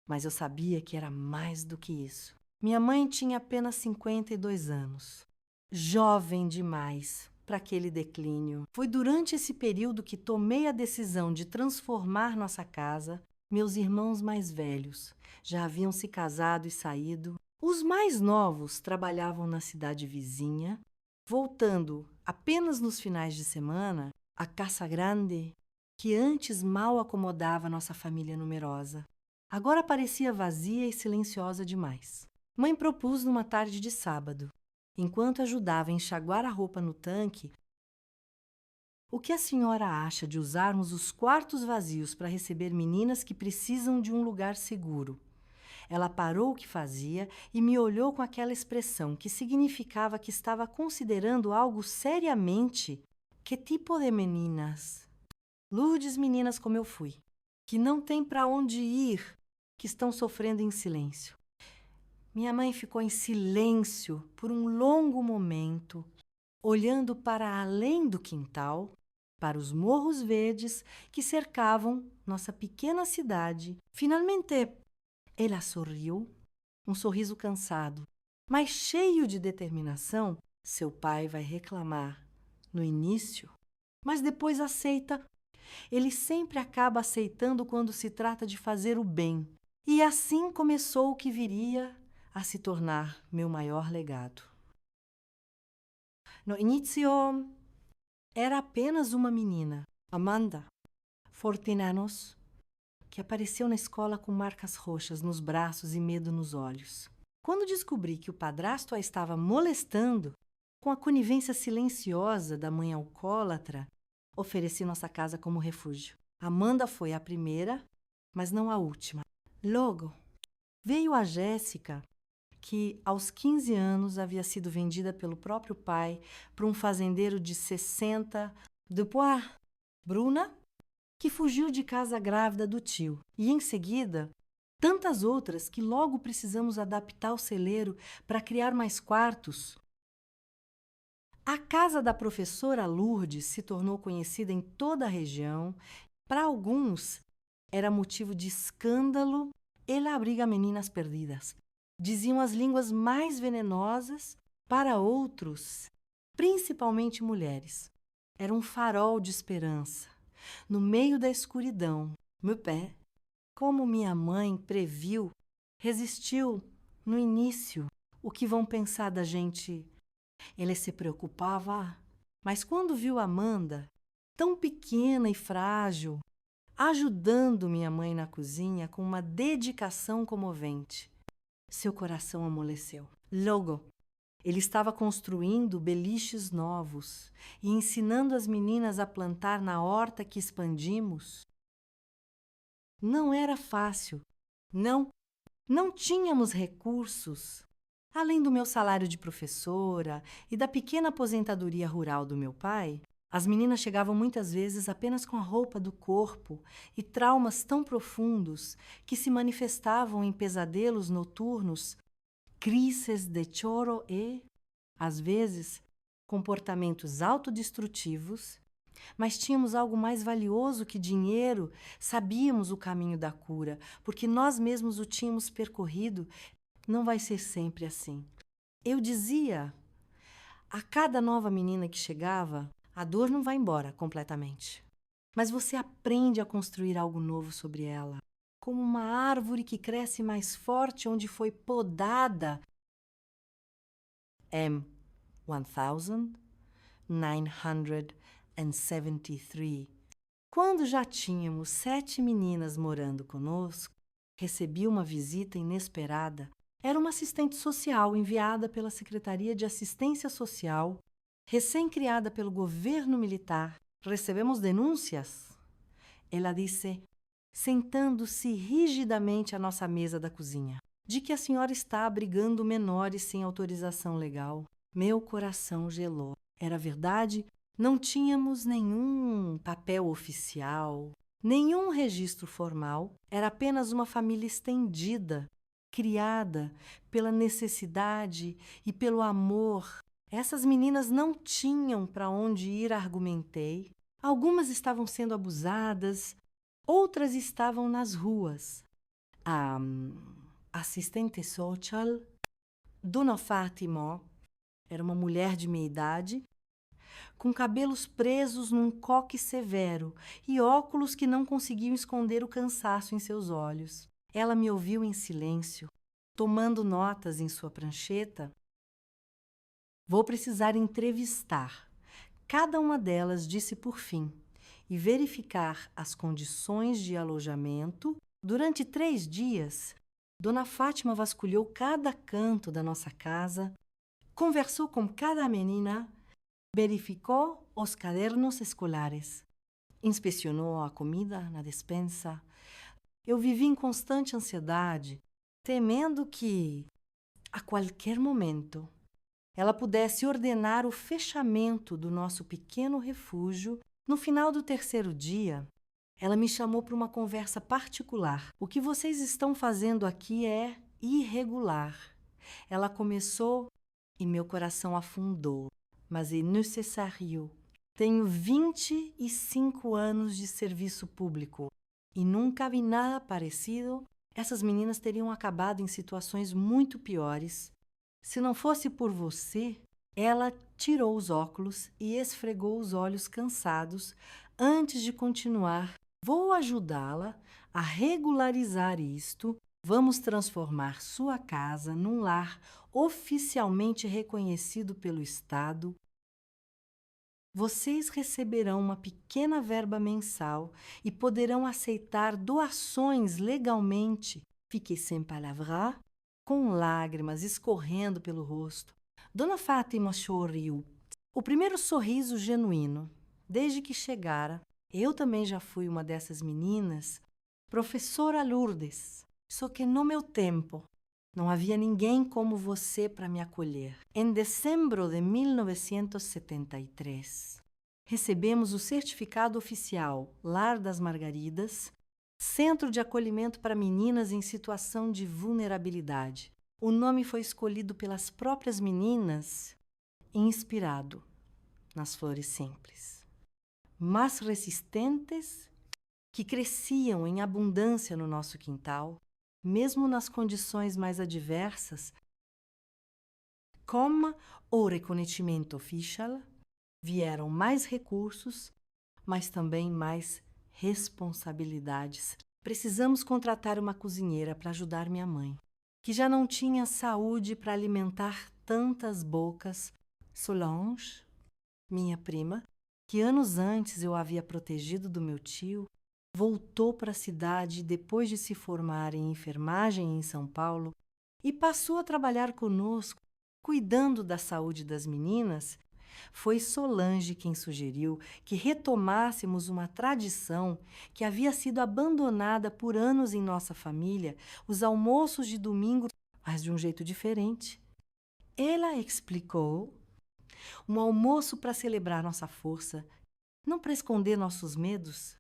mas eu sabia que era mais do que isso. Minha mãe tinha apenas 52 anos. Jovem demais para aquele declínio. Foi durante esse período que tomei a decisão de transformar nossa casa. Meus irmãos mais velhos já haviam se casado e saído. Os mais novos trabalhavam na cidade vizinha, voltando apenas nos finais de semana à Casa Grande, que antes mal acomodava nossa família numerosa. Agora parecia vazia e silenciosa demais. Mãe propôs numa tarde de sábado, enquanto ajudava a enxaguar a roupa no tanque: o que a senhora acha de usarmos os quartos vazios para receber meninas que precisam de um lugar seguro? Ela parou o que fazia e me olhou com aquela expressão que significava que estava considerando algo seriamente. Que tipo de meninas? Lourdes meninas como eu fui, que não têm para onde ir, que estão sofrendo em silêncio. Minha mãe ficou em silêncio por um longo momento, olhando para além do quintal, para os morros verdes que cercavam nossa pequena cidade. Finalmente, ela sorriu, um sorriso cansado, mas cheio de determinação. Seu pai vai reclamar no início, mas depois aceita. Ele sempre acaba aceitando quando se trata de fazer o bem. E assim começou o que viria a se tornar meu maior legado. No início, era apenas uma menina, Amanda Fortinanos, que apareceu na escola com marcas roxas nos braços e medo nos olhos. Quando descobri que o padrasto a estava molestando, com a conivência silenciosa da mãe alcoólatra, ofereci nossa casa como refúgio. Amanda foi a primeira, mas não a última. Logo, veio a Jéssica, que aos 15 anos havia sido vendida pelo próprio pai para um fazendeiro de 60, depois Bruna, que fugiu de casa grávida do tio, e em seguida tantas outras que logo precisamos adaptar o celeiro para criar mais quartos. A casa da professora Lourdes se tornou conhecida em toda a região. Para alguns, era motivo de escândalo. Ela abriga meninas perdidas, diziam as línguas mais venenosas. Para outros, principalmente mulheres, era um farol de esperança. No meio da escuridão, meu pé, como minha mãe previu, resistiu no início. O que vão pensar da gente? Ele se preocupava, mas quando viu Amanda, tão pequena e frágil, ajudando minha mãe na cozinha com uma dedicação comovente, seu coração amoleceu. Logo, ele estava construindo beliches novos e ensinando as meninas a plantar na horta que expandimos. Não era fácil. Não tínhamos recursos. Além do meu salário de professora e da pequena aposentadoria rural do meu pai, as meninas chegavam muitas vezes apenas com a roupa do corpo e traumas tão profundos que se manifestavam em pesadelos noturnos, crises de choro e, às vezes, comportamentos autodestrutivos. Mas tínhamos algo mais valioso que dinheiro. Sabíamos o caminho da cura, porque nós mesmos o tínhamos percorrido. Não vai ser sempre assim. Eu dizia, a cada nova menina que chegava, a dor não vai embora completamente, mas você aprende a construir algo novo sobre ela, como uma árvore que cresce mais forte onde foi podada. M. 1973. Quando já tínhamos 7 meninas morando conosco, recebi uma visita inesperada. Era uma assistente social enviada pela Secretaria de Assistência Social Recém-criada pelo governo militar, recebemos denúncias. Ela disse, sentando-se rigidamente à nossa mesa da cozinha, de que a senhora está abrigando menores sem autorização legal. Meu coração gelou. Era verdade? Não tínhamos nenhum papel oficial, nenhum registro formal. Era apenas uma família estendida, criada pela necessidade e pelo amor. Essas meninas não tinham para onde ir, argumentei. Algumas estavam sendo abusadas, outras estavam nas ruas. A assistente social, Dona Fátima, era uma mulher de meia idade, com cabelos presos num coque severo e óculos que não conseguiam esconder o cansaço em seus olhos. Ela me ouviu em silêncio, tomando notas em sua prancheta. Vou precisar entrevistar cada uma delas, disse por fim, e verificar as condições de alojamento. Durante 3 dias, Dona Fátima vasculhou cada canto da nossa casa, conversou com cada menina, verificou os cadernos escolares, inspecionou a comida na despensa. Eu vivi em constante ansiedade, temendo que, a qualquer momento, ela pudesse ordenar o fechamento do nosso pequeno refúgio. No final do 3º dia, ela me chamou para uma conversa particular. O que vocês estão fazendo aqui é irregular. Ela começou e meu coração afundou. Mas é necessário. Tenho 25 anos de serviço público e nunca vi nada parecido. Essas meninas teriam acabado em situações muito piores. Se não fosse por você, ela tirou os óculos e esfregou os olhos cansados antes de continuar. Vou ajudá-la a regularizar isto. Vamos transformar sua casa num lar oficialmente reconhecido pelo Estado. Vocês receberão uma pequena verba mensal e poderão aceitar doações legalmente. Fiquei sem palavra, com lágrimas escorrendo pelo rosto. Dona Fátima sorriu. O primeiro sorriso genuíno. Desde que chegara, eu também já fui uma dessas meninas, professora Lourdes. Só que no meu tempo, não havia ninguém como você para me acolher. Em dezembro de 1973, recebemos o certificado oficial Lar das Margaridas, Centro de Acolhimento para Meninas em Situação de Vulnerabilidade. O nome foi escolhido pelas próprias meninas, inspirado nas flores simples, mas resistentes, que cresciam em abundância no nosso quintal, mesmo nas condições mais adversas. Com o reconhecimento oficial, vieram mais recursos, mas também mais responsabilidades. Precisamos contratar uma cozinheira para ajudar minha mãe, que já não tinha saúde para alimentar tantas bocas. Solange, minha prima, que anos antes eu havia protegido do meu tio, voltou para a cidade depois de se formar em enfermagem em São Paulo e passou a trabalhar conosco, cuidando da saúde das meninas. Foi Solange quem sugeriu que retomássemos uma tradição que havia sido abandonada por anos em nossa família, os almoços de domingo, mas de um jeito diferente. Ela explicou: um almoço para celebrar nossa força, não para esconder nossos medos.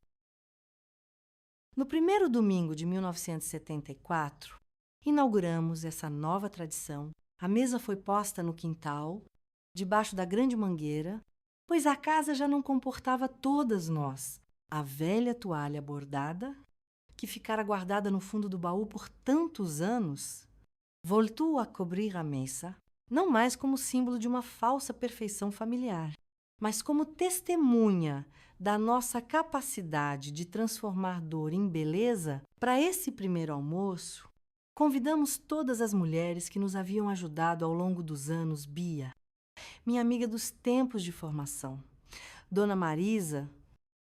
No primeiro domingo de 1974, inauguramos essa nova tradição. A mesa foi posta no quintal, debaixo da grande mangueira, pois a casa já não comportava todas nós. A velha toalha bordada, que ficara guardada no fundo do baú por tantos anos, voltou a cobrir a mesa, não mais como símbolo de uma falsa perfeição familiar, mas como testemunha da nossa capacidade de transformar dor em beleza. Para esse primeiro almoço, convidamos todas as mulheres que nos haviam ajudado ao longo dos anos. Bia, minha amiga dos tempos de formação. Dona Marisa,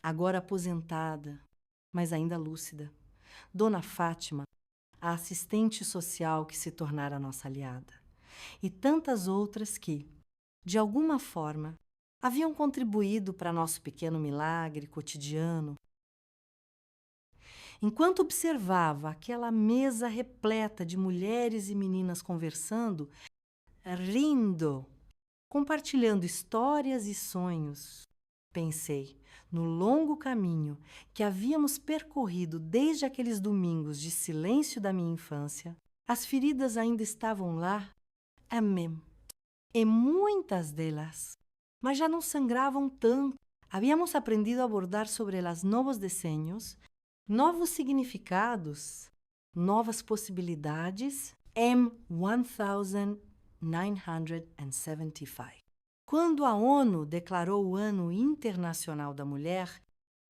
agora aposentada, mas ainda lúcida. Dona Fátima, a assistente social que se tornara nossa aliada. E tantas outras que, de alguma forma, haviam contribuído para nosso pequeno milagre cotidiano. Enquanto observava aquela mesa repleta de mulheres e meninas conversando, rindo, compartilhando histórias e sonhos, pensei no longo caminho que havíamos percorrido desde aqueles domingos de silêncio da minha infância. As feridas ainda estavam lá, amém, e muitas delas, mas já não sangravam tanto. Havíamos aprendido a abordar sobre elas novos desenhos, novos significados, novas possibilidades. M1975. Quando a ONU declarou o Ano Internacional da Mulher,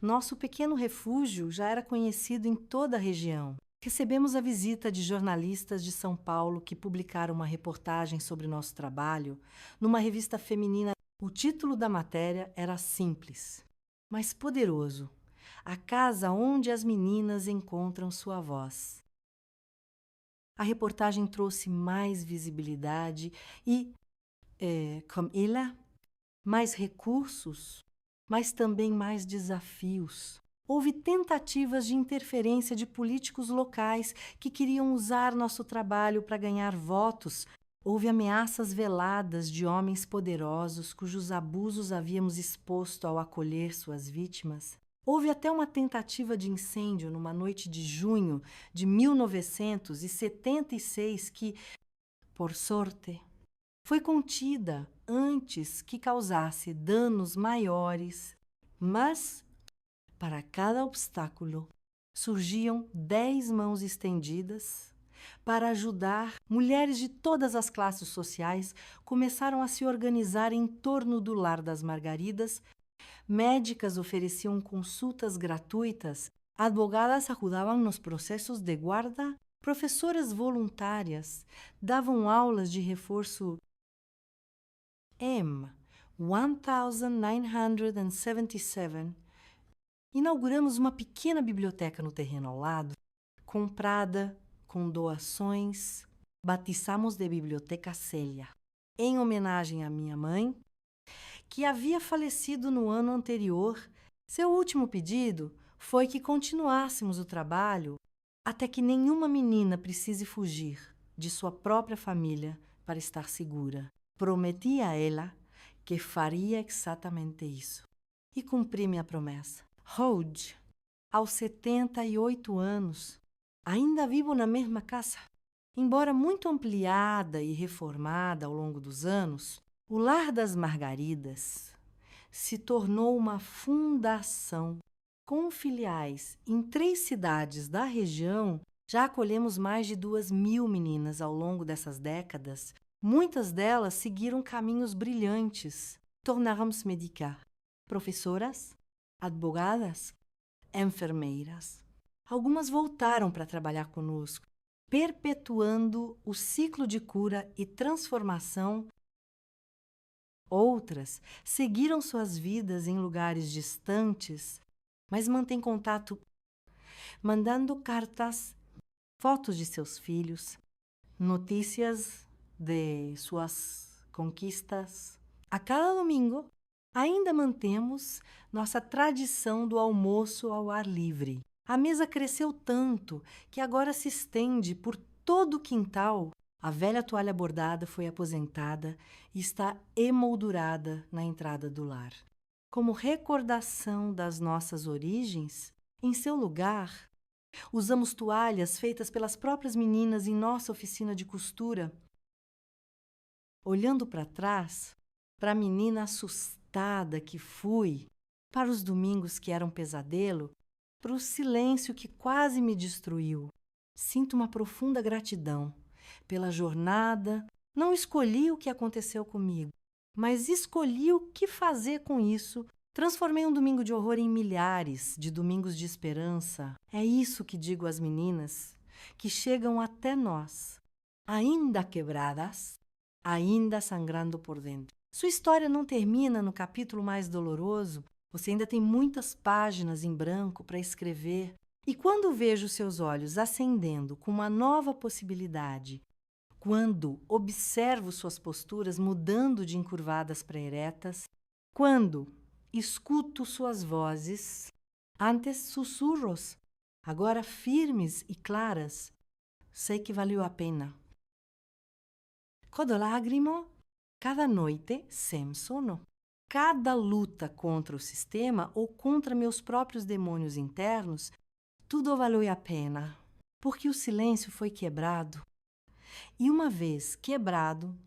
nosso pequeno refúgio já era conhecido em toda a região. Recebemos a visita de jornalistas de São Paulo que publicaram uma reportagem sobre nosso trabalho numa revista feminina. O título da matéria era simples, mas poderoso: A Casa Onde as Meninas Encontram Sua Voz. A reportagem trouxe mais visibilidade e, como ela, mais recursos, mas também mais desafios. Houve tentativas de interferência de políticos locais que queriam usar nosso trabalho para ganhar votos. Houve ameaças veladas de homens poderosos cujos abusos havíamos exposto ao acolher suas vítimas. Houve até uma tentativa de incêndio numa noite de junho de 1976 que, por sorte, foi contida antes que causasse danos maiores. Mas, para cada obstáculo, surgiam 10 mãos estendidas para ajudar. Mulheres de todas as classes sociais começaram a se organizar em torno do Lar das Margaridas. Médicas ofereciam consultas gratuitas, advogadas ajudavam nos processos de guarda, professoras voluntárias davam aulas de reforço. M1977, inauguramos uma pequena biblioteca no terreno ao lado, comprada com doações. Batizamos de Biblioteca Célia, em homenagem à minha mãe, que havia falecido no ano anterior. Seu último pedido foi que continuássemos o trabalho até que nenhuma menina precise fugir de sua própria família para estar segura. Prometi a ela que faria exatamente isso. E cumpri minha promessa. Hoje, aos 78 anos, ainda vivo na mesma casa. Embora muito ampliada e reformada ao longo dos anos, o Lar das Margaridas se tornou uma fundação. Com filiais em 3 cidades da região, já acolhemos mais de 2.000 meninas ao longo dessas décadas. Muitas delas seguiram caminhos brilhantes. Tornaram-se médicas, professoras, advogadas, enfermeiras. Algumas voltaram para trabalhar conosco, perpetuando o ciclo de cura e transformação. Outras seguiram suas vidas em lugares distantes, mas mantêm contato, mandando cartas, fotos de seus filhos, notícias de suas conquistas. A cada domingo, ainda mantemos nossa tradição do almoço ao ar livre. A mesa cresceu tanto que agora se estende por todo o quintal. A velha toalha bordada foi aposentada e está emoldurada na entrada do lar. Como recordação das nossas origens, em seu lugar, usamos toalhas feitas pelas próprias meninas em nossa oficina de costura. Olhando para trás, para a menina assustada que fui, para os domingos que eram pesadelo, para o silêncio que quase me destruiu, sinto uma profunda gratidão pela jornada. Não escolhi o que aconteceu comigo, mas escolhi o que fazer com isso. Transformei um domingo de horror em milhares de domingos de esperança. É isso que digo às meninas que chegam até nós, ainda quebradas, ainda sangrando por dentro. Sua história não termina no capítulo mais doloroso. Você ainda tem muitas páginas em branco para escrever. E quando vejo seus olhos acendendo com uma nova possibilidade, quando observo suas posturas mudando de encurvadas para eretas, Quando escuto suas vozes, antes sussurros, agora firmes e claras, sei que valeu a pena. Codolágrimo, cada noite sem sono. Cada luta contra o sistema ou contra meus próprios demônios internos, tudo valeu a pena, porque o silêncio foi quebrado. E uma vez quebrado,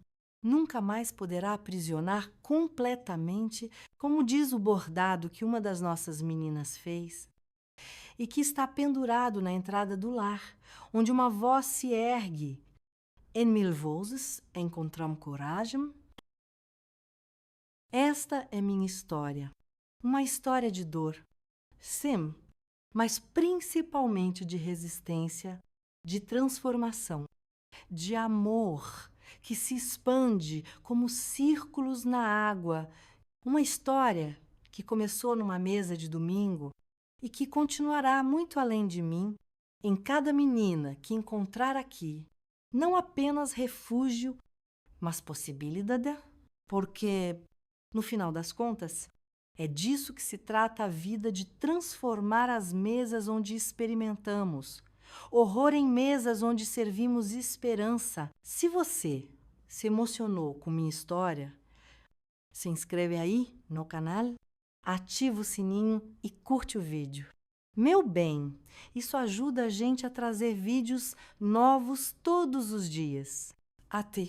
nunca mais poderá aprisionar completamente, como diz o bordado que uma das nossas meninas fez, e que está pendurado na entrada do lar, onde uma voz se ergue. Em mil vozes encontramos coragem. Esta é minha história, uma história de dor, sim, mas principalmente de resistência, de transformação, de amor que se expande como círculos na água. Uma história que começou numa mesa de domingo e que continuará muito além de mim, em cada menina que encontrar aqui, não apenas refúgio, mas possibilidade, porque, no final das contas, é disso que se trata a vida, de transformar as mesas onde experimentamos, horror em mesas onde servimos esperança. Se você se emocionou com minha história, se inscreve aí no canal, ativa o sininho e curte o vídeo. Meu bem, isso ajuda a gente a trazer vídeos novos todos os dias. Até!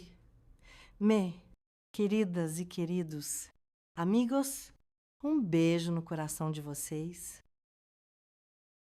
Queridas e queridos amigos, um beijo no coração de vocês.